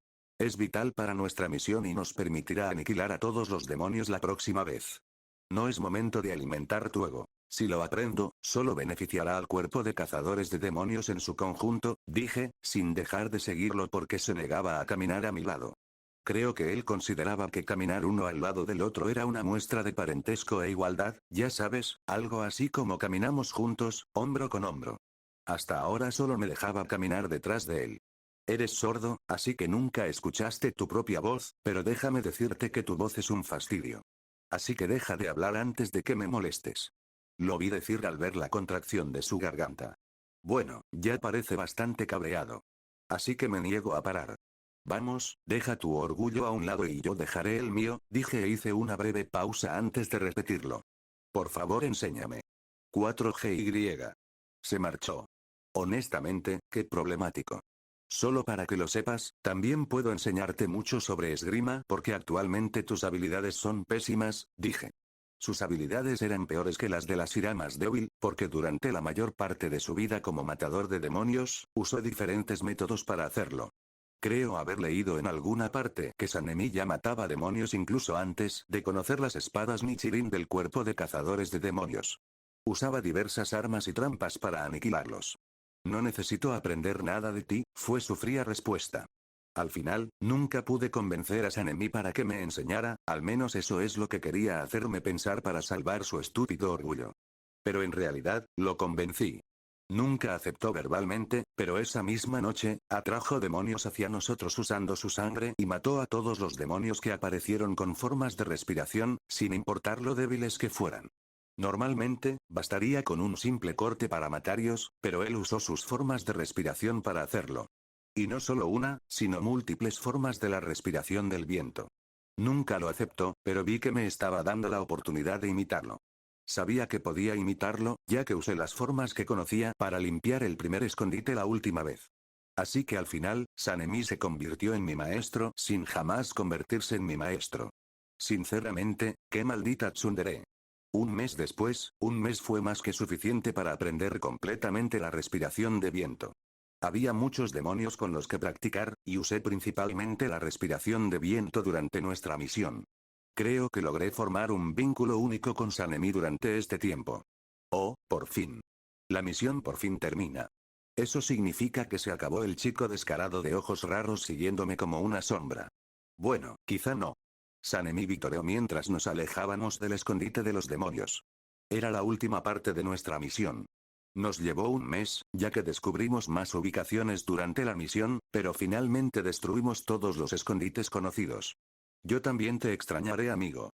Es vital para nuestra misión y nos permitirá aniquilar a todos los demonios la próxima vez. No es momento de alimentar tu ego. Si lo aprendo, solo beneficiará al cuerpo de cazadores de demonios en su conjunto, dije, sin dejar de seguirlo porque se negaba a caminar a mi lado. Creo que él consideraba que caminar uno al lado del otro era una muestra de parentesco e igualdad, ya sabes, algo así como caminamos juntos, hombro con hombro. Hasta ahora solo me dejaba caminar detrás de él. Eres sordo, así que nunca escuchaste tu propia voz, pero déjame decirte que tu voz es un fastidio. Así que deja de hablar antes de que me molestes. Lo vi decir al ver la contracción de su garganta. Bueno, ya parece bastante cabreado. Así que me niego a parar. Vamos, deja tu orgullo a un lado y yo dejaré el mío, dije e hice una breve pausa antes de repetirlo. Por favor enséñame. 4GY. Se marchó. Honestamente, qué problemático. Solo para que lo sepas, también puedo enseñarte mucho sobre esgrima porque actualmente tus habilidades son pésimas, dije. Sus habilidades eran peores que las de la Shira más débil, porque durante la mayor parte de su vida como matador de demonios, usó diferentes métodos para hacerlo. Creo haber leído en alguna parte que Sanemi ya mataba demonios incluso antes de conocer las espadas Nichirin del cuerpo de cazadores de demonios. Usaba diversas armas y trampas para aniquilarlos. No necesito aprender nada de ti, fue su fría respuesta. Al final, nunca pude convencer a Sanemi para que me enseñara, al menos eso es lo que quería hacerme pensar para salvar su estúpido orgullo. Pero en realidad, lo convencí. Nunca aceptó verbalmente, pero esa misma noche, atrajo demonios hacia nosotros usando su sangre y mató a todos los demonios que aparecieron con formas de respiración, sin importar lo débiles que fueran. Normalmente, bastaría con un simple corte para matarlos, pero él usó sus formas de respiración para hacerlo. Y no solo una, sino múltiples formas de la respiración del viento. Nunca lo aceptó, pero vi que me estaba dando la oportunidad de imitarlo. Sabía que podía imitarlo, ya que usé las formas que conocía para limpiar el primer escondite la última vez. Así que al final, Sanemi se convirtió en mi maestro sin jamás convertirse en mi maestro. Sinceramente, qué maldita tsundere. Un mes después, un mes fue más que suficiente para aprender completamente la respiración de viento. Había muchos demonios con los que practicar, y usé principalmente la respiración de viento durante nuestra misión. Creo que logré formar un vínculo único con Sanemi durante este tiempo. Oh, por fin. La misión por fin termina. Eso significa que se acabó el chico descarado de ojos raros siguiéndome como una sombra. Bueno, quizá no. Sanemi vitoreó mientras nos alejábamos del escondite de los demonios. Era la última parte de nuestra misión. Nos llevó un mes, ya que descubrimos más ubicaciones durante la misión, pero finalmente destruimos todos los escondites conocidos. Yo también te extrañaré, amigo.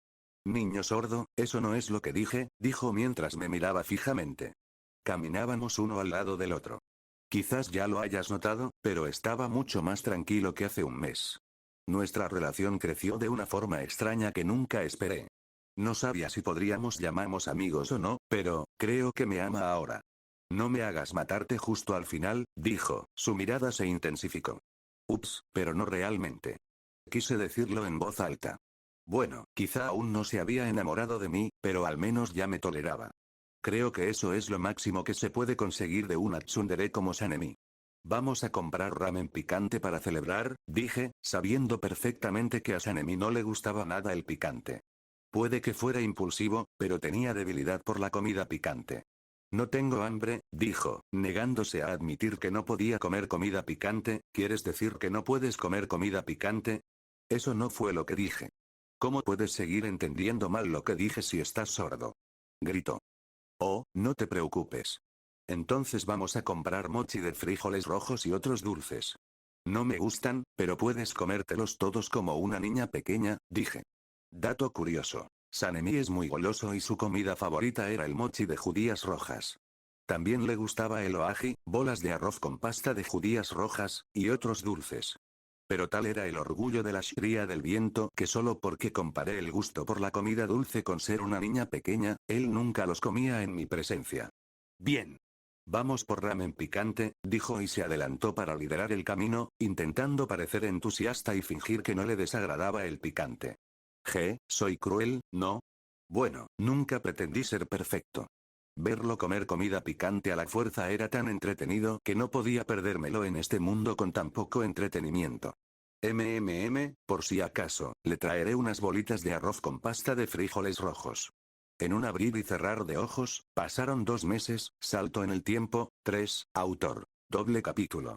Niño sordo, eso no es lo que dije, dijo mientras me miraba fijamente. Caminábamos uno al lado del otro. Quizás ya lo hayas notado, pero estaba mucho más tranquilo que hace un mes. Nuestra relación creció de una forma extraña que nunca esperé. No sabía si podríamos llamarnos amigos o no, pero, creo que me ama ahora. No me hagas matarte justo al final, dijo, su mirada se intensificó. Ups, pero no realmente. Quise decirlo en voz alta. Bueno, quizá aún no se había enamorado de mí, pero al menos ya me toleraba. Creo que eso es lo máximo que se puede conseguir de una tsundere como Sanemi. Vamos a comprar ramen picante para celebrar, dije, sabiendo perfectamente que a Sanemi no le gustaba nada el picante. Puede que fuera impulsivo, pero tenía debilidad por la comida picante. No tengo hambre, dijo, negándose a admitir que no podía comer comida picante. ¿Quieres decir que no puedes comer comida picante? Eso no fue lo que dije. ¿Cómo puedes seguir entendiendo mal lo que dije si estás sordo? Gritó. Oh, no te preocupes. Entonces vamos a comprar mochi de frijoles rojos y otros dulces. No me gustan, pero puedes comértelos todos como una niña pequeña, dije. Dato curioso. Sanemi es muy goloso y su comida favorita era el mochi de judías rojas. También le gustaba el oaji, bolas de arroz con pasta de judías rojas, y otros dulces. Pero tal era el orgullo de la Shria del viento que solo porque comparé el gusto por la comida dulce con ser una niña pequeña, él nunca los comía en mi presencia. Bien. Vamos por ramen picante, dijo y se adelantó para liderar el camino, intentando parecer entusiasta y fingir que no le desagradaba el picante. ¿Soy cruel, no? Bueno, nunca pretendí ser perfecto. Verlo comer comida picante a la fuerza era tan entretenido que no podía perdérmelo en este mundo con tan poco entretenimiento. Por si acaso, le traeré unas bolitas de arroz con pasta de frijoles rojos. En un abrir y cerrar de ojos, pasaron 2 meses, salto en el tiempo, 3, autor. Doble capítulo.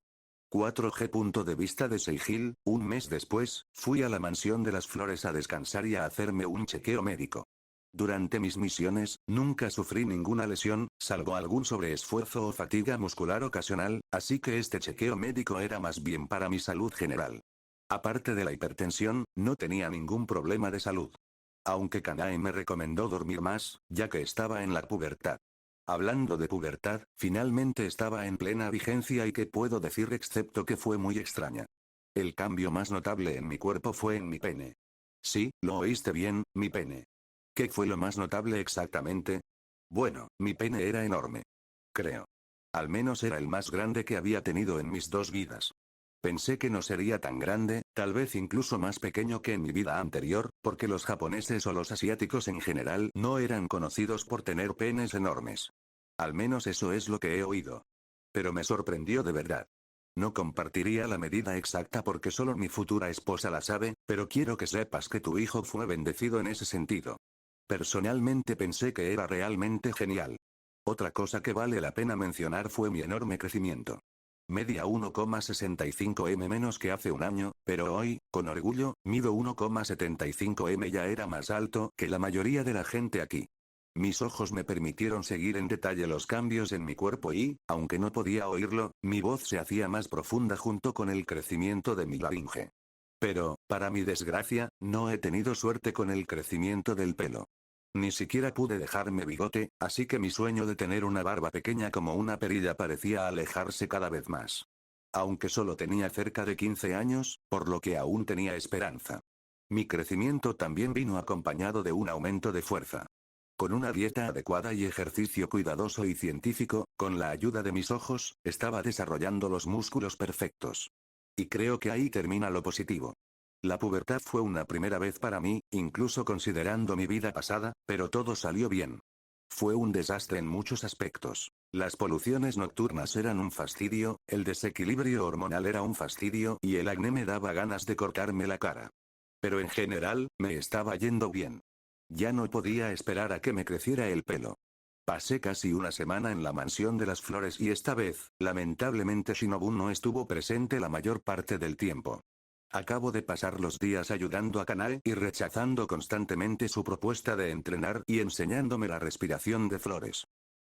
4G. Punto de vista de Seijil. Un mes después, fui a la mansión de las flores a descansar y a hacerme un chequeo médico. Durante mis misiones, nunca sufrí ninguna lesión, salvo algún sobreesfuerzo o fatiga muscular ocasional, así que este chequeo médico era más bien para mi salud general. Aparte de la hipertensión, no tenía ningún problema de salud. Aunque Kanae me recomendó dormir más, ya que estaba en la pubertad. Hablando de pubertad, finalmente estaba en plena vigencia y qué puedo decir excepto que fue muy extraña. El cambio más notable en mi cuerpo fue en mi pene. Sí, lo oíste bien, mi pene. ¿Qué fue lo más notable exactamente? Bueno, mi pene era enorme. Creo. Al menos era el más grande que había tenido en mis 2 vidas. Pensé que no sería tan grande, tal vez incluso más pequeño que en mi vida anterior, porque los japoneses o los asiáticos en general no eran conocidos por tener penes enormes. Al menos eso es lo que he oído. Pero me sorprendió de verdad. No compartiría la medida exacta porque solo mi futura esposa la sabe, pero quiero que sepas que tu hijo fue bendecido en ese sentido. Personalmente pensé que era realmente genial. Otra cosa que vale la pena mencionar fue mi enorme crecimiento. Media 1,65 m menos que hace un año, pero hoy, con orgullo, mido 1,75 m. Ya era más alto que la mayoría de la gente aquí. Mis ojos me permitieron seguir en detalle los cambios en mi cuerpo y, aunque no podía oírlo, mi voz se hacía más profunda junto con el crecimiento de mi laringe. Pero, para mi desgracia, no he tenido suerte con el crecimiento del pelo. Ni siquiera pude dejarme bigote, así que mi sueño de tener una barba pequeña como una perilla parecía alejarse cada vez más. Aunque solo tenía cerca de 15 años, por lo que aún tenía esperanza. Mi crecimiento también vino acompañado de un aumento de fuerza. Con una dieta adecuada y ejercicio cuidadoso y científico, con la ayuda de mis ojos, estaba desarrollando los músculos perfectos. Y creo que ahí termina lo positivo. La pubertad fue una primera vez para mí, incluso considerando mi vida pasada, pero todo salió bien. Fue un desastre en muchos aspectos. Las poluciones nocturnas eran un fastidio, el desequilibrio hormonal era un fastidio y el acné me daba ganas de cortarme la cara. Pero en general, me estaba yendo bien. Ya no podía esperar a que me creciera el pelo. Pasé casi una semana en la mansión de las flores y esta vez, lamentablemente Shinobu no estuvo presente la mayor parte del tiempo. Acabo de pasar los días ayudando a Kanae y rechazando constantemente su propuesta de entrenar y enseñándome la respiración de flores.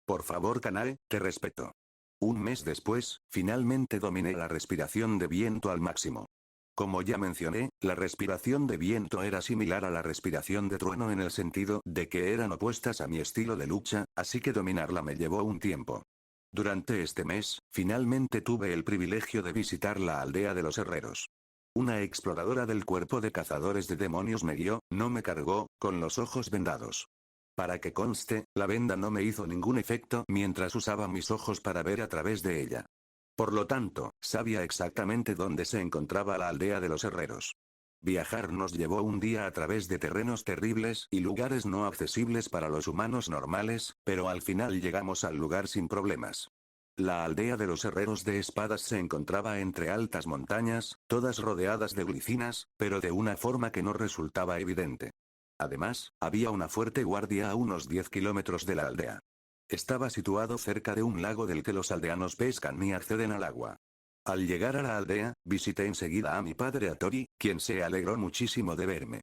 Por favor, Kanae, te respeto. Un mes después, finalmente dominé la respiración de viento al máximo. Como ya mencioné, la respiración de viento era similar a la respiración de trueno en el sentido de que eran opuestas a mi estilo de lucha, así que dominarla me llevó un tiempo. Durante este mes, finalmente tuve el privilegio de visitar la aldea de los herreros. Una exploradora del cuerpo de cazadores de demonios me guió, no me cargó, con los ojos vendados. Para que conste, la venda no me hizo ningún efecto mientras usaba mis ojos para ver a través de ella. Por lo tanto, sabía exactamente dónde se encontraba la aldea de los herreros. Viajar nos llevó un día a través de terrenos terribles y lugares no accesibles para los humanos normales, pero al final llegamos al lugar sin problemas. La aldea de los herreros de espadas se encontraba entre altas montañas, todas rodeadas de glicinas, pero de una forma que no resultaba evidente. Además, había una fuerte guardia a unos 10 kilómetros de la aldea. Estaba situado cerca de un lago del que los aldeanos pescan y acceden al agua. Al llegar a la aldea, visité enseguida a mi padre Hattori, quien se alegró muchísimo de verme.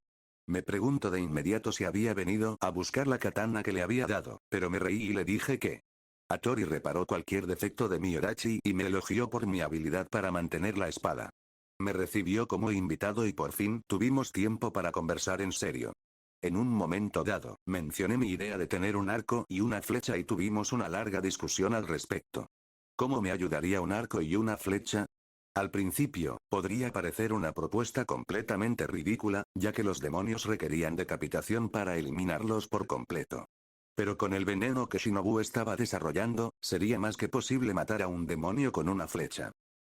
Me preguntó de inmediato si había venido a buscar la katana que le había dado, pero me reí y le dije que Hattori reparó cualquier defecto de mi Orochi y me elogió por mi habilidad para mantener la espada. Me recibió como invitado y por fin tuvimos tiempo para conversar en serio. En un momento dado, mencioné mi idea de tener un arco y una flecha y tuvimos una larga discusión al respecto. ¿Cómo me ayudaría un arco y una flecha? Al principio, podría parecer una propuesta completamente ridícula, ya que los demonios requerían decapitación para eliminarlos por completo. Pero con el veneno que Shinobu estaba desarrollando, sería más que posible matar a un demonio con una flecha.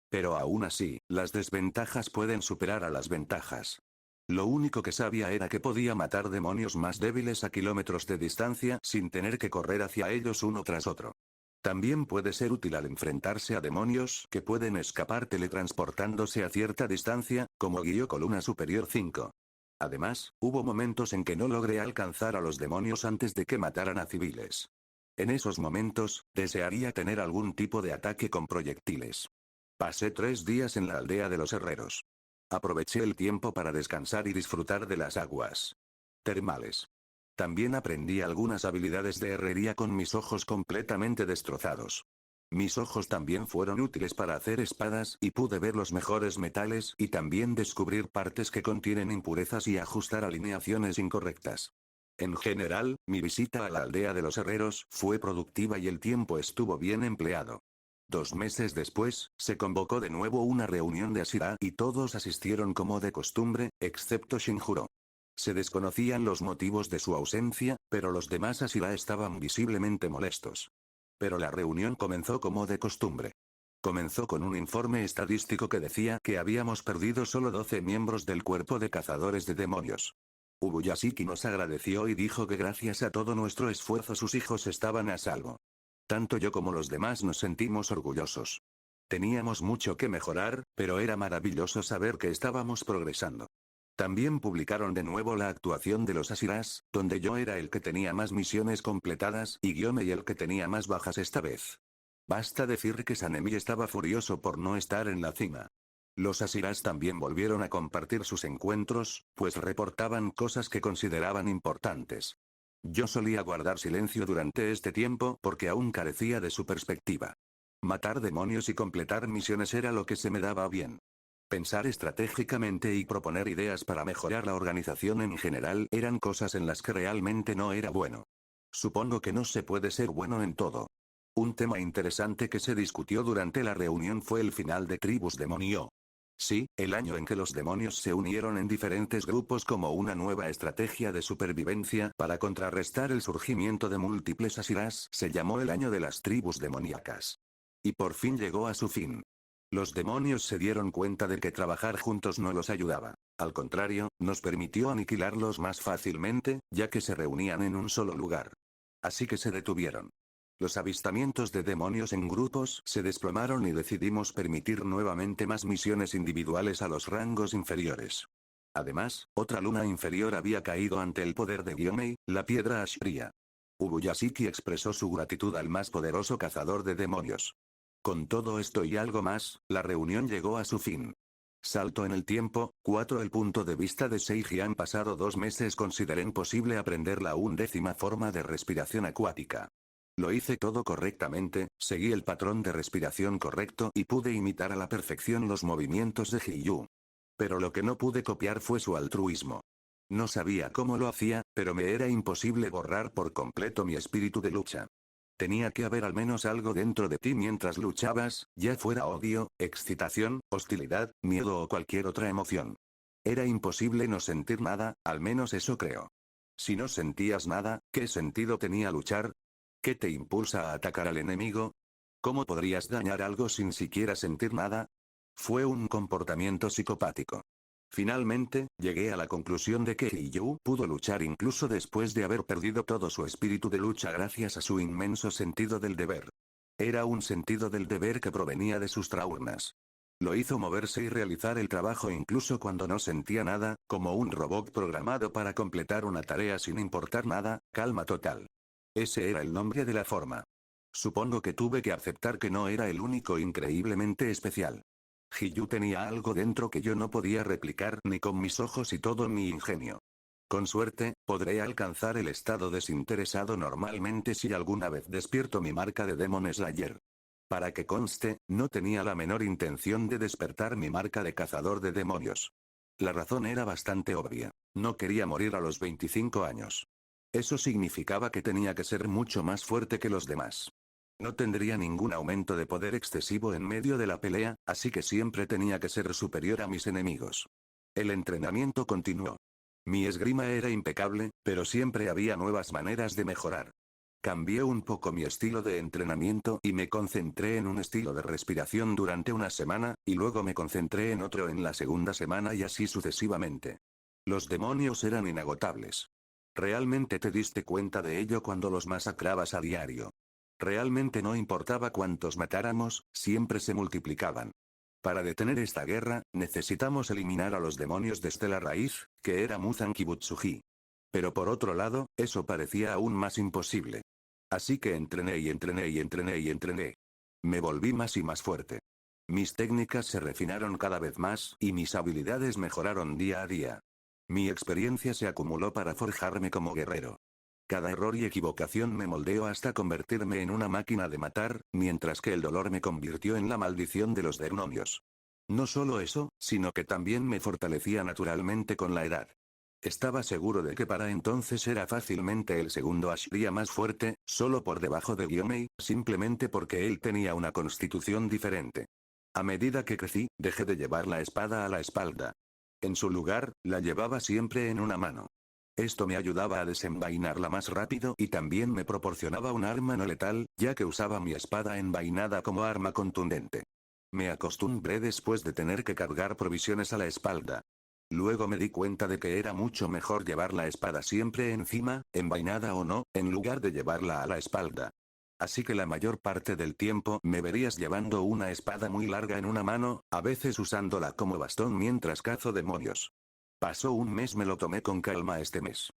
Pero aún así, las desventajas pueden superar a las ventajas. Lo único que sabía era que podía matar demonios más débiles a kilómetros de distancia sin tener que correr hacia ellos uno tras otro. También puede ser útil al enfrentarse a demonios que pueden escapar teletransportándose a cierta distancia, como Gyokko Luna Superior 5. Además, hubo momentos en que no logré alcanzar a los demonios antes de que mataran a civiles. En esos momentos, desearía tener algún tipo de ataque con proyectiles. Pasé 3 días en la aldea de los herreros. Aproveché el tiempo para descansar y disfrutar de las aguas termales. También aprendí algunas habilidades de herrería con mis ojos completamente destrozados. Mis ojos también fueron útiles para hacer espadas y pude ver los mejores metales y también descubrir partes que contienen impurezas y ajustar alineaciones incorrectas. En general, mi visita a la aldea de los herreros fue productiva y el tiempo estuvo bien empleado. 2 meses después, se convocó de nuevo una reunión de Ashira y todos asistieron como de costumbre, excepto Shinjuro. Se desconocían los motivos de su ausencia, pero los demás Ashira estaban visiblemente molestos. Pero la reunión comenzó como de costumbre. Comenzó con un informe estadístico que decía que habíamos perdido solo 12 miembros del cuerpo de cazadores de demonios. Ubuyashiki nos agradeció y dijo que gracias a todo nuestro esfuerzo sus hijos estaban a salvo. Tanto yo como los demás nos sentimos orgullosos. Teníamos mucho que mejorar, pero era maravilloso saber que estábamos progresando. También publicaron de nuevo la actuación de los Ashiras, donde yo era el que tenía más misiones completadas y Gyomei el que tenía más bajas esta vez. Basta decir que Sanemi estaba furioso por no estar en la cima. Los Ashiras también volvieron a compartir sus encuentros, pues reportaban cosas que consideraban importantes. Yo solía guardar silencio durante este tiempo porque aún carecía de su perspectiva. Matar demonios y completar misiones era lo que se me daba bien. Pensar estratégicamente y proponer ideas para mejorar la organización en general eran cosas en las que realmente no era bueno. Supongo que no se puede ser bueno en todo. Un tema interesante que se discutió durante la reunión fue el final de Tribus Demonio. Sí, el año en que los demonios se unieron en diferentes grupos como una nueva estrategia de supervivencia para contrarrestar el surgimiento de múltiples Ashiras se llamó el año de las tribus demoníacas. Y por fin llegó a su fin. Los demonios se dieron cuenta de que trabajar juntos no los ayudaba. Al contrario, nos permitió aniquilarlos más fácilmente, ya que se reunían en un solo lugar. Así que se detuvieron. Los avistamientos de demonios en grupos se desplomaron y decidimos permitir nuevamente más misiones individuales a los rangos inferiores. Además, otra luna inferior había caído ante el poder de Gyomei, la piedra Ashriya. Ubuyashiki expresó su gratitud al más poderoso cazador de demonios. Con todo esto y algo más, la reunión llegó a su fin. Salto en el tiempo, 4. El punto de vista de Seiji. Han pasado 2 meses. Consideré imposible aprender la 11ª forma de respiración acuática. Lo hice todo correctamente, seguí el patrón de respiración correcto y pude imitar a la perfección los movimientos de Hiyu. Pero lo que no pude copiar fue su altruismo. No sabía cómo lo hacía, pero me era imposible borrar por completo mi espíritu de lucha. Tenía que haber al menos algo dentro de ti mientras luchabas, ya fuera odio, excitación, hostilidad, miedo o cualquier otra emoción. Era imposible no sentir nada, al menos eso creo. Si no sentías nada, ¿qué sentido tenía luchar? ¿Qué te impulsa a atacar al enemigo? ¿Cómo podrías dañar algo sin siquiera sentir nada? Fue un comportamiento psicopático. Finalmente, llegué a la conclusión de que Hiyu pudo luchar incluso después de haber perdido todo su espíritu de lucha gracias a su inmenso sentido del deber. Era un sentido del deber que provenía de sus traumas. Lo hizo moverse y realizar el trabajo incluso cuando no sentía nada, como un robot programado para completar una tarea sin importar nada, calma total. Ese era el nombre de la forma. Supongo que tuve que aceptar que no era el único increíblemente especial. Hiyu tenía algo dentro que yo no podía replicar ni con mis ojos y todo mi ingenio. Con suerte, podré alcanzar el estado desinteresado normalmente si alguna vez despierto mi marca de Demon Slayer. Para que conste, no tenía la menor intención de despertar mi marca de cazador de demonios. La razón era bastante obvia. No quería morir a los 25 años. Eso significaba que tenía que ser mucho más fuerte que los demás. No tendría ningún aumento de poder excesivo en medio de la pelea, así que siempre tenía que ser superior a mis enemigos. El entrenamiento continuó. Mi esgrima era impecable, pero siempre había nuevas maneras de mejorar. Cambié un poco mi estilo de entrenamiento y me concentré en un estilo de respiración durante una semana, y luego me concentré en otro en la segunda semana y así sucesivamente. Los demonios eran inagotables. ¿Realmente te diste cuenta de ello cuando los masacrabas a diario? Realmente no importaba cuántos matáramos, siempre se multiplicaban. Para detener esta guerra, necesitamos eliminar a los demonios desde la raíz, que era Muzan Kibutsuji. Pero por otro lado, eso parecía aún más imposible. Así que entrené y entrené y entrené y entrené. Me volví más y más fuerte. Mis técnicas se refinaron cada vez más, y mis habilidades mejoraron día a día. Mi experiencia se acumuló para forjarme como guerrero. Cada error y equivocación me moldeó hasta convertirme en una máquina de matar, mientras que el dolor me convirtió en la maldición de los demonios. No solo eso, sino que también me fortalecía naturalmente con la edad. Estaba seguro de que para entonces era fácilmente el segundo Ashriya más fuerte, solo por debajo de Gyomei, simplemente porque él tenía una constitución diferente. A medida que crecí, dejé de llevar la espada a la espalda. En su lugar, la llevaba siempre en una mano. Esto me ayudaba a desenvainarla más rápido y también me proporcionaba un arma no letal, ya que usaba mi espada envainada como arma contundente. Me acostumbré después de tener que cargar provisiones a la espalda. Luego me di cuenta de que era mucho mejor llevar la espada siempre encima, envainada o no, en lugar de llevarla a la espalda. Así que la mayor parte del tiempo me verías llevando una espada muy larga en una mano, a veces usándola como bastón mientras cazo demonios. Pasó un mes. Me lo tomé con calma este mes.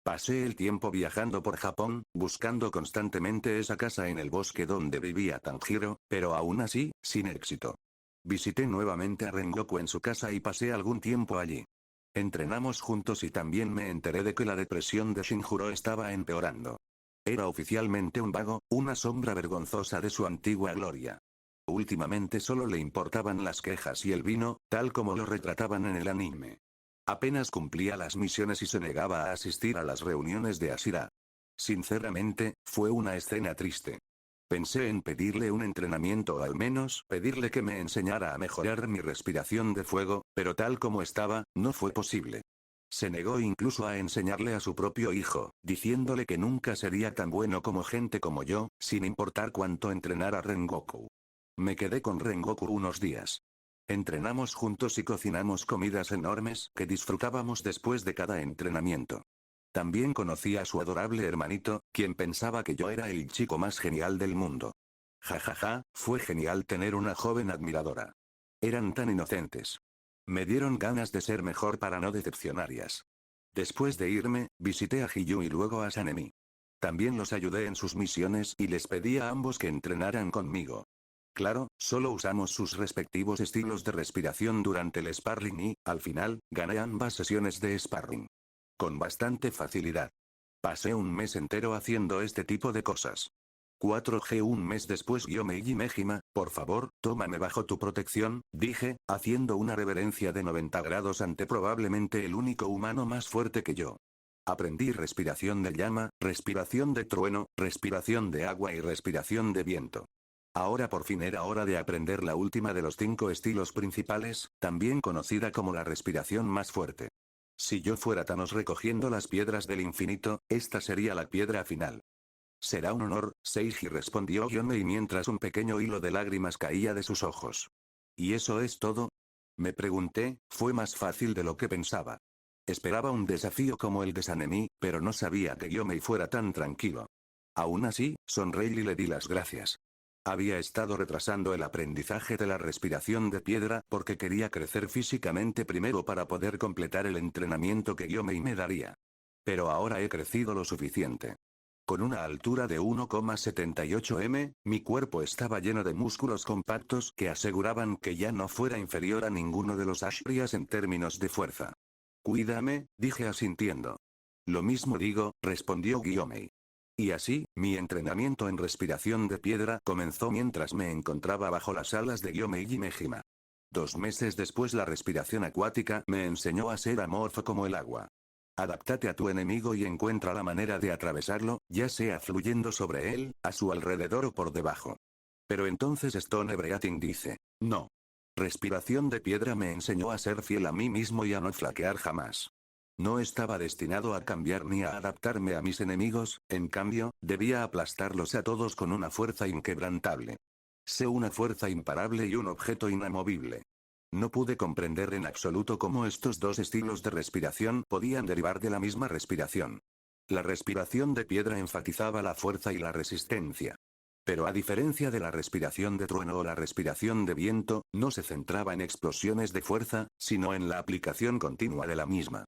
Pasé el tiempo viajando por Japón, buscando constantemente esa casa en el bosque donde vivía Tanjiro, pero aún así, sin éxito. Visité nuevamente a Rengoku en su casa y pasé algún tiempo allí. Entrenamos juntos y también me enteré de que la depresión de Shinjuro estaba empeorando. Era oficialmente un vago, una sombra vergonzosa de su antigua gloria. Últimamente solo le importaban las quejas y el vino, tal como lo retrataban en el anime. Apenas cumplía las misiones y se negaba a asistir a las reuniones de Ashira. Sinceramente, fue una escena triste. Pensé en pedirle un entrenamiento o al menos pedirle que me enseñara a mejorar mi respiración de fuego, pero tal como estaba, no fue posible. Se negó incluso a enseñarle a su propio hijo, diciéndole que nunca sería tan bueno como gente como yo, sin importar cuánto entrenara Rengoku. Me quedé con Rengoku unos días. Entrenamos juntos y cocinamos comidas enormes que disfrutábamos después de cada entrenamiento. También conocí a su adorable hermanito, quien pensaba que yo era el chico más genial del mundo. Jajaja, fue genial tener una joven admiradora. Eran tan inocentes. Me dieron ganas de ser mejor para no decepcionarlas. Después de irme, visité a Hiyu y luego a Sanemi. También los ayudé en sus misiones y les pedí a ambos que entrenaran conmigo. Claro, solo usamos sus respectivos estilos de respiración durante el sparring y, al final, gané ambas sesiones de sparring. Con bastante facilidad. Pasé un mes entero haciendo este tipo de cosas. 4G un mes después Gyomei Mejima, por favor, tómame bajo tu protección, dije, haciendo una reverencia de 90 grados ante probablemente el único humano más fuerte que yo. Aprendí respiración de llama, respiración de trueno, respiración de agua y respiración de viento. Ahora por fin era hora de aprender la última de los 5 estilos principales, también conocida como la respiración más fuerte. Si yo fuera Thanos recogiendo las piedras del infinito, esta sería la piedra final. Será un honor, Seiji respondió Gyomei mientras un pequeño hilo de lágrimas caía de sus ojos. ¿Y eso es todo? Me pregunté, fue más fácil de lo que pensaba. Esperaba un desafío como el de Sanemi, pero no sabía que Gyomei fuera tan tranquilo. Aún así, sonreí y le di las gracias. Había estado retrasando el aprendizaje de la respiración de piedra porque quería crecer físicamente primero para poder completar el entrenamiento que Gyomei me daría. Pero ahora he crecido lo suficiente. Con una altura de 1,78 m, mi cuerpo estaba lleno de músculos compactos que aseguraban que ya no fuera inferior a ninguno de los Ashriyas en términos de fuerza. Cuídame, dije asintiendo. Lo mismo digo, respondió Gyomei. Y así, mi entrenamiento en respiración de piedra comenzó mientras me encontraba bajo las alas de Gyomei Mejima. 2 meses después la respiración acuática me enseñó a ser amorfo como el agua. Adáptate a tu enemigo y encuentra la manera de atravesarlo, ya sea fluyendo sobre él, a su alrededor o por debajo. Pero entonces Stone Breathing dice, no. Respiración de piedra me enseñó a ser fiel a mí mismo y a no flaquear jamás. No estaba destinado a cambiar ni a adaptarme a mis enemigos, en cambio, debía aplastarlos a todos con una fuerza inquebrantable. Sé una fuerza imparable y un objeto inamovible. No pude comprender en absoluto cómo estos dos estilos de respiración podían derivar de la misma respiración. La respiración de piedra enfatizaba la fuerza y la resistencia. Pero a diferencia de la respiración de trueno o la respiración de viento, no se centraba en explosiones de fuerza, sino en la aplicación continua de la misma.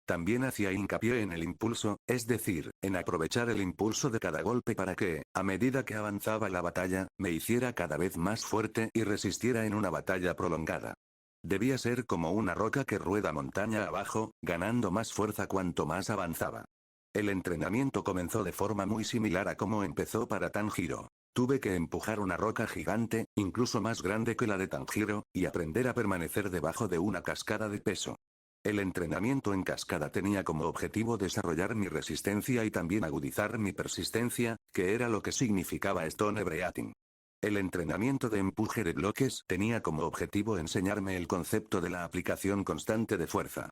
También hacía hincapié en el impulso, es decir, en aprovechar el impulso de cada golpe para que, a medida que avanzaba la batalla, me hiciera cada vez más fuerte y resistiera en una batalla prolongada. Debía ser como una roca que rueda montaña abajo, ganando más fuerza cuanto más avanzaba. El entrenamiento comenzó de forma muy similar a como empezó para Tanjiro. Tuve que empujar una roca gigante, incluso más grande que la de Tanjiro, y aprender a permanecer debajo de una cascada de peso. El entrenamiento en cascada tenía como objetivo desarrollar mi resistencia y también agudizar mi persistencia, que era lo que significaba Stone Breathing. El entrenamiento de empuje de bloques tenía como objetivo enseñarme el concepto de la aplicación constante de fuerza.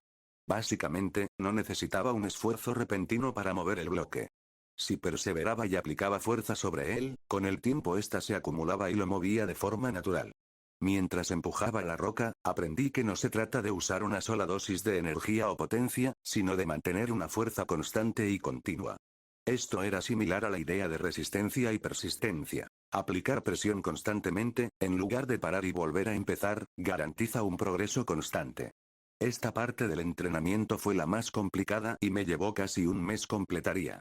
Básicamente, no necesitaba un esfuerzo repentino para mover el bloque. Si perseveraba y aplicaba fuerza sobre él, con el tiempo ésta se acumulaba y lo movía de forma natural. Mientras empujaba la roca, aprendí que no se trata de usar una sola dosis de energía o potencia, sino de mantener una fuerza constante y continua. Esto era similar a la idea de resistencia y persistencia. Aplicar presión constantemente, en lugar de parar y volver a empezar, garantiza un progreso constante. Esta parte del entrenamiento fue la más complicada y me llevó casi un mes completaría.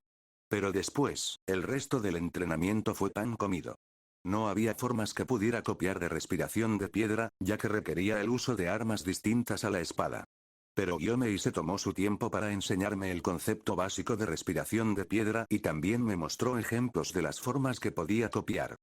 Pero después, el resto del entrenamiento fue pan comido. No había formas que pudiera copiar de respiración de piedra, ya que requería el uso de armas distintas a la espada. Pero Gyomei se tomó su tiempo para enseñarme el concepto básico de respiración de piedra y también me mostró ejemplos de las formas que podía copiar.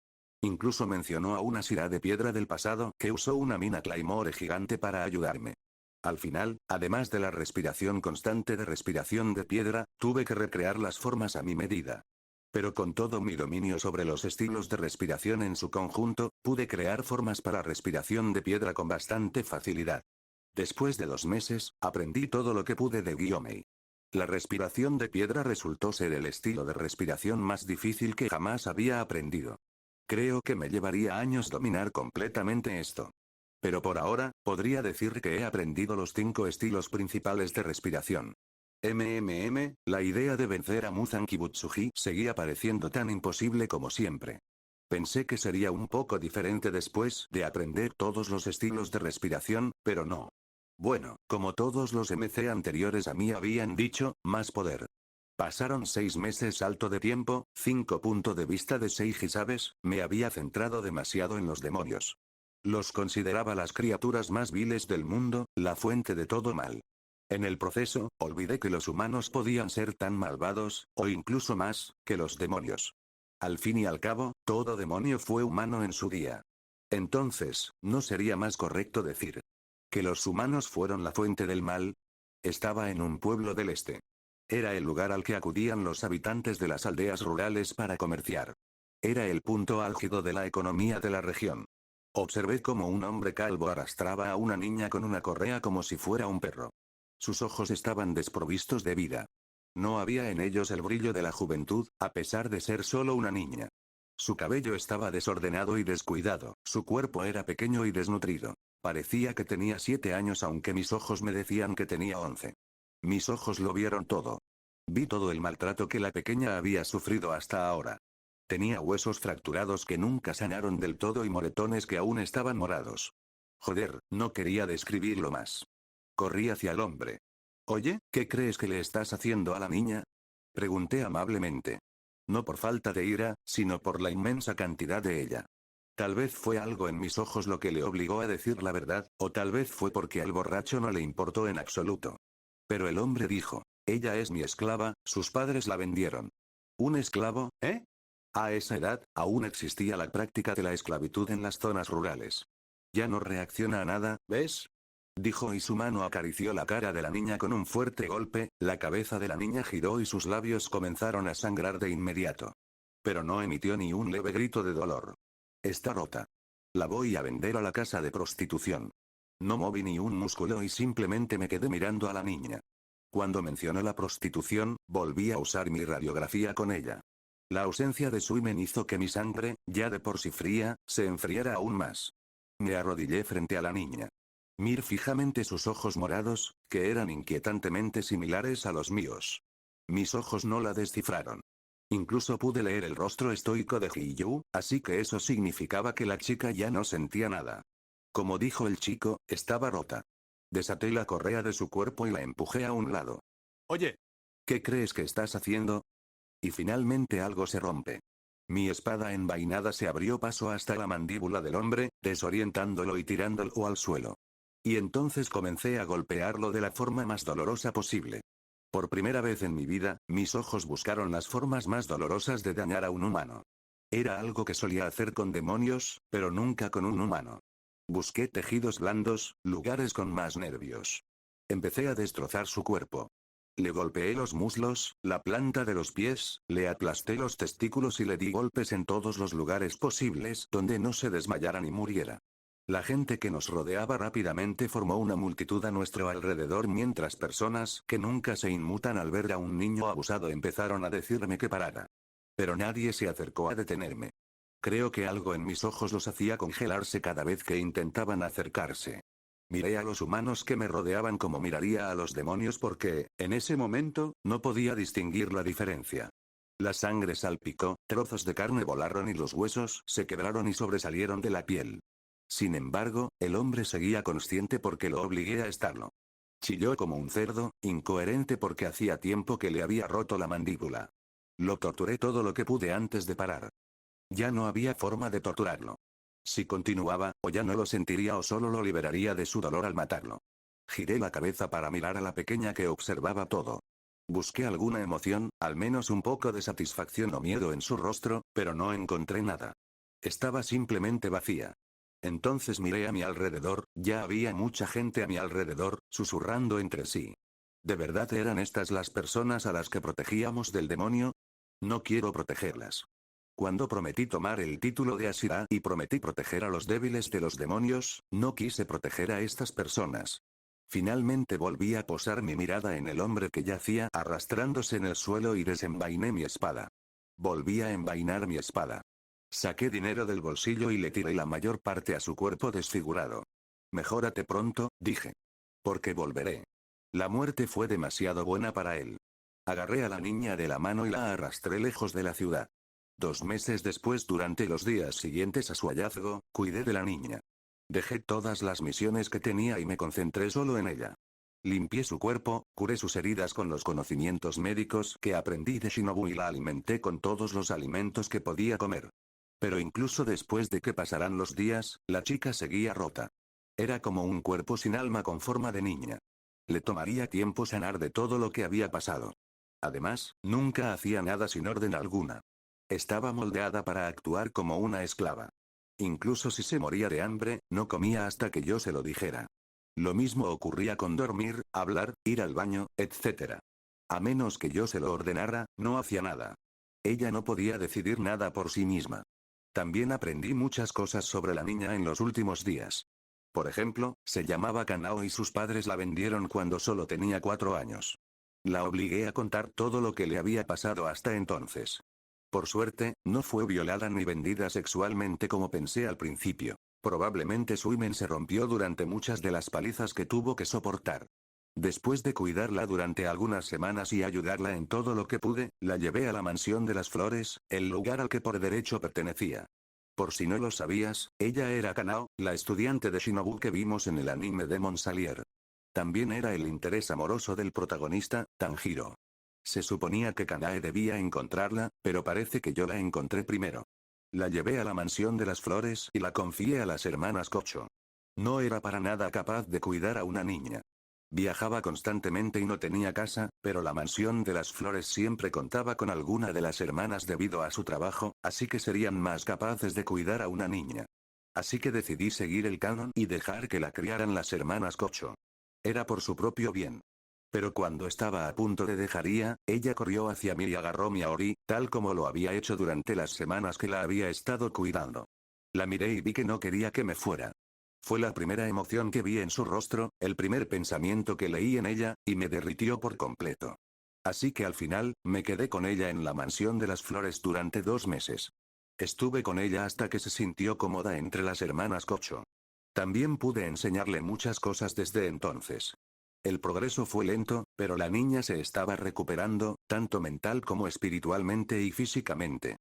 Incluso mencionó a una Sira de piedra del pasado que usó una mina Claymore gigante para ayudarme. Al final, además de la respiración constante de respiración de piedra, tuve que recrear las formas a mi medida. Pero con todo mi dominio sobre los estilos de respiración en su conjunto, pude crear formas para respiración de piedra con bastante facilidad. Después de 2 meses, aprendí todo lo que pude de Gyomei. La respiración de piedra resultó ser el estilo de respiración más difícil que jamás había aprendido. Creo que me llevaría años dominar completamente esto. Pero por ahora, podría decir que he aprendido los 5 estilos principales de respiración. La idea de vencer a Muzan Kibutsuji seguía pareciendo tan imposible como siempre. Pensé que sería un poco diferente después de aprender todos los estilos de respiración, pero no. Bueno, como todos los MC anteriores a mí habían dicho, más poder. Pasaron 6 meses salto de tiempo, 5 punto de vista de Seiji, ¿sabes? Me había centrado demasiado en los demonios. Los consideraba las criaturas más viles del mundo, la fuente de todo mal. En el proceso, olvidé que los humanos podían ser tan malvados, o incluso más, que los demonios. Al fin y al cabo, todo demonio fue humano en su día. Entonces, ¿no sería más correcto decir que los humanos fueron la fuente del mal? Estaba en un pueblo del este. Era el lugar al que acudían los habitantes de las aldeas rurales para comerciar. Era el punto álgido de la economía de la región. Observé cómo un hombre calvo arrastraba a una niña con una correa como si fuera un perro. Sus ojos estaban desprovistos de vida. No había en ellos el brillo de la juventud, a pesar de ser solo una niña. Su cabello estaba desordenado y descuidado, su cuerpo era pequeño y desnutrido. Parecía que tenía 7 años aunque mis ojos me decían que tenía 11. Mis ojos lo vieron todo. Vi todo el maltrato que la pequeña había sufrido hasta ahora. Tenía huesos fracturados que nunca sanaron del todo y moretones que aún estaban morados. Joder, no quería describirlo más. Corrí hacia el hombre. Oye, ¿qué crees que le estás haciendo a la niña? Pregunté amablemente. No por falta de ira, sino por la inmensa cantidad de ella. Tal vez fue algo en mis ojos lo que le obligó a decir la verdad, o tal vez fue porque al borracho no le importó en absoluto. Pero el hombre dijo, ella es mi esclava, sus padres la vendieron. ¿Un esclavo, eh? A esa edad, aún existía la práctica de la esclavitud en las zonas rurales. Ya no reacciona a nada, ¿ves? Dijo y su mano acarició la cara de la niña con un fuerte golpe, la cabeza de la niña giró y sus labios comenzaron a sangrar de inmediato. Pero no emitió ni un leve grito de dolor. Está rota. La voy a vender a la casa de prostitución. No moví ni un músculo y simplemente me quedé mirando a la niña. Cuando mencionó la prostitución, volví a usar mi radiografía con ella. La ausencia de su himen hizo que mi sangre, ya de por sí fría, se enfriara aún más. Me arrodillé frente a la niña. Mir fijamente sus ojos morados, que eran inquietantemente similares a los míos. Mis ojos no la descifraron. Incluso pude leer el rostro estoico de Hiyu, así que eso significaba que la chica ya no sentía nada. Como dijo el chico, estaba rota. Desaté la correa de su cuerpo y la empujé a un lado. Oye, ¿qué crees que estás haciendo? Y finalmente algo se rompe. Mi espada envainada se abrió paso hasta la mandíbula del hombre, desorientándolo y tirándolo al suelo. Y entonces comencé a golpearlo de la forma más dolorosa posible. Por primera vez en mi vida, mis ojos buscaron las formas más dolorosas de dañar a un humano. Era algo que solía hacer con demonios, pero nunca con un humano. Busqué tejidos blandos, lugares con más nervios. Empecé a destrozar su cuerpo. Le golpeé los muslos, la planta de los pies, le aplasté los testículos y le di golpes en todos los lugares posibles donde no se desmayara ni muriera. La gente que nos rodeaba rápidamente formó una multitud a nuestro alrededor mientras personas que nunca se inmutan al ver a un niño abusado empezaron a decirme que parara. Pero nadie se acercó a detenerme. Creo que algo en mis ojos los hacía congelarse cada vez que intentaban acercarse. Miré a los humanos que me rodeaban como miraría a los demonios porque, en ese momento, no podía distinguir la diferencia. La sangre salpicó, trozos de carne volaron y los huesos se quebraron y sobresalieron de la piel. Sin embargo, el hombre seguía consciente porque lo obligué a estarlo. Chilló como un cerdo, incoherente porque hacía tiempo que le había roto la mandíbula. Lo torturé todo lo que pude antes de parar. Ya no había forma de torturarlo. Si continuaba, o ya no lo sentiría o solo lo liberaría de su dolor al matarlo. Giré la cabeza para mirar a la pequeña que observaba todo. Busqué alguna emoción, al menos un poco de satisfacción o miedo en su rostro, pero no encontré nada. Estaba simplemente vacía. Entonces miré a mi alrededor, ya había mucha gente a mi alrededor, susurrando entre sí. ¿De verdad eran estas las personas a las que protegíamos del demonio? No quiero protegerlas. Cuando prometí tomar el título de Ashira y prometí proteger a los débiles de los demonios, no quise proteger a estas personas. Finalmente volví a posar mi mirada en el hombre que yacía arrastrándose en el suelo y desenvainé mi espada. Volví a envainar mi espada. Saqué dinero del bolsillo y le tiré la mayor parte a su cuerpo desfigurado. Mejórate pronto, dije. Porque volveré. La muerte fue demasiado buena para él. Agarré a la niña de la mano y la arrastré lejos de la ciudad. 2 meses después, durante los días siguientes a su hallazgo, cuidé de la niña. Dejé todas las misiones que tenía y me concentré solo en ella. Limpié su cuerpo, curé sus heridas con los conocimientos médicos que aprendí de Shinobu y la alimenté con todos los alimentos que podía comer. Pero incluso después de que pasaran los días, la chica seguía rota. Era como un cuerpo sin alma con forma de niña. Le tomaría tiempo sanar de todo lo que había pasado. Además, nunca hacía nada sin orden alguna. Estaba moldeada para actuar como una esclava. Incluso si se moría de hambre, no comía hasta que yo se lo dijera. Lo mismo ocurría con dormir, hablar, ir al baño, etc. A menos que yo se lo ordenara, no hacía nada. Ella no podía decidir nada por sí misma. También aprendí muchas cosas sobre la niña en los últimos días. Por ejemplo, se llamaba Kanao y sus padres la vendieron cuando solo tenía 4 años. La obligué a contar todo lo que le había pasado hasta entonces. Por suerte, no fue violada ni vendida sexualmente como pensé al principio. Probablemente su himen se rompió durante muchas de las palizas que tuvo que soportar. Después de cuidarla durante algunas semanas y ayudarla en todo lo que pude, la llevé a la mansión de las flores, el lugar al que por derecho pertenecía. Por si no lo sabías, ella era Kanao, la estudiante de Shinobu que vimos en el anime Demon Slayer. También era el interés amoroso del protagonista, Tanjiro. Se suponía que Kanae debía encontrarla, pero parece que yo la encontré primero. La llevé a la mansión de las flores y la confié a las hermanas Kocho. No era para nada capaz de cuidar a una niña. Viajaba constantemente y no tenía casa, pero la mansión de las flores siempre contaba con alguna de las hermanas debido a su trabajo, así que serían más capaces de cuidar a una niña. Así que decidí seguir el canon y dejar que la criaran las hermanas Kocho. Era por su propio bien. Pero cuando estaba a punto de dejaría, ella corrió hacia mí y agarró mi Aori, tal como lo había hecho durante las semanas que la había estado cuidando. La miré y vi que no quería que me fuera. Fue la primera emoción que vi en su rostro, el primer pensamiento que leí en ella, y me derritió por completo. Así que al final, me quedé con ella en la mansión de las flores durante 2 meses. Estuve con ella hasta que se sintió cómoda entre las hermanas Kocho. También pude enseñarle muchas cosas desde entonces. El progreso fue lento, pero la niña se estaba recuperando, tanto mental como espiritualmente y físicamente.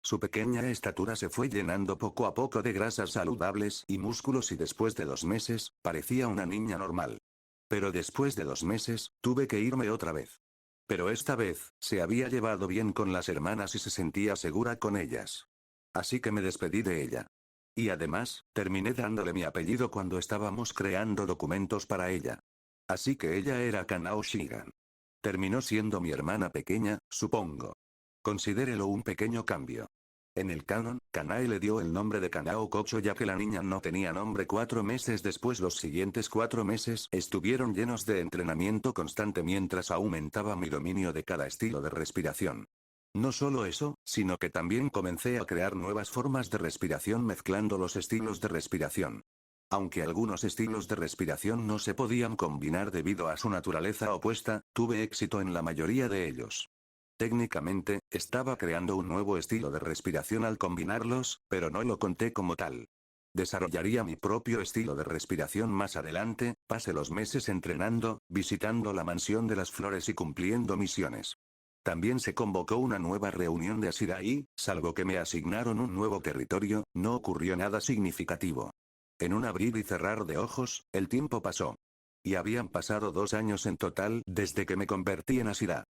Su pequeña estatura se fue llenando poco a poco de grasas saludables y músculos y después de 2 meses, parecía una niña normal. Pero después de 2 meses, tuve que irme otra vez. Pero esta vez, se había llevado bien con las hermanas y se sentía segura con ellas. Así que me despedí de ella. Y además, terminé dándole mi apellido cuando estábamos creando documentos para ella. Así que ella era Kanao Shigan. Terminó siendo mi hermana pequeña, supongo. Considérelo un pequeño cambio. En el canon, Kanae le dio el nombre de Kanao Kocho ya que la niña no tenía nombre 4 meses después. Los siguientes 4 meses estuvieron llenos de entrenamiento constante mientras aumentaba mi dominio de cada estilo de respiración. No solo eso, sino que también comencé a crear nuevas formas de respiración mezclando los estilos de respiración. Aunque algunos estilos de respiración no se podían combinar debido a su naturaleza opuesta, tuve éxito en la mayoría de ellos. Técnicamente, estaba creando un nuevo estilo de respiración al combinarlos, pero no lo conté como tal. Desarrollaría mi propio estilo de respiración más adelante, pasé los meses entrenando, visitando la mansión de las flores y cumpliendo misiones. También se convocó una nueva reunión de Ashira y, salvo que me asignaron un nuevo territorio, no ocurrió nada significativo. En un abrir y cerrar de ojos, el tiempo pasó. Y habían pasado 2 años en total desde que me convertí en Ashira.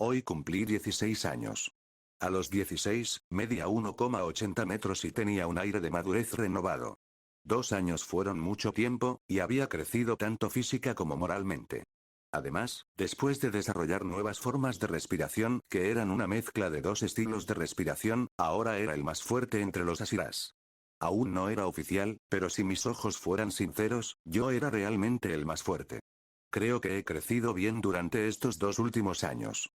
Hoy cumplí 16 años. A los 16, medía 1,80 metros y tenía un aire de madurez renovado. 2 años fueron mucho tiempo, y había crecido tanto física como moralmente. Además, después de desarrollar nuevas formas de respiración, que eran una mezcla de 2 estilos de respiración, ahora era el más fuerte entre los Ashiras. Aún no era oficial, pero si mis ojos fueran sinceros, yo era realmente el más fuerte. Creo que he crecido bien durante estos 2 últimos años.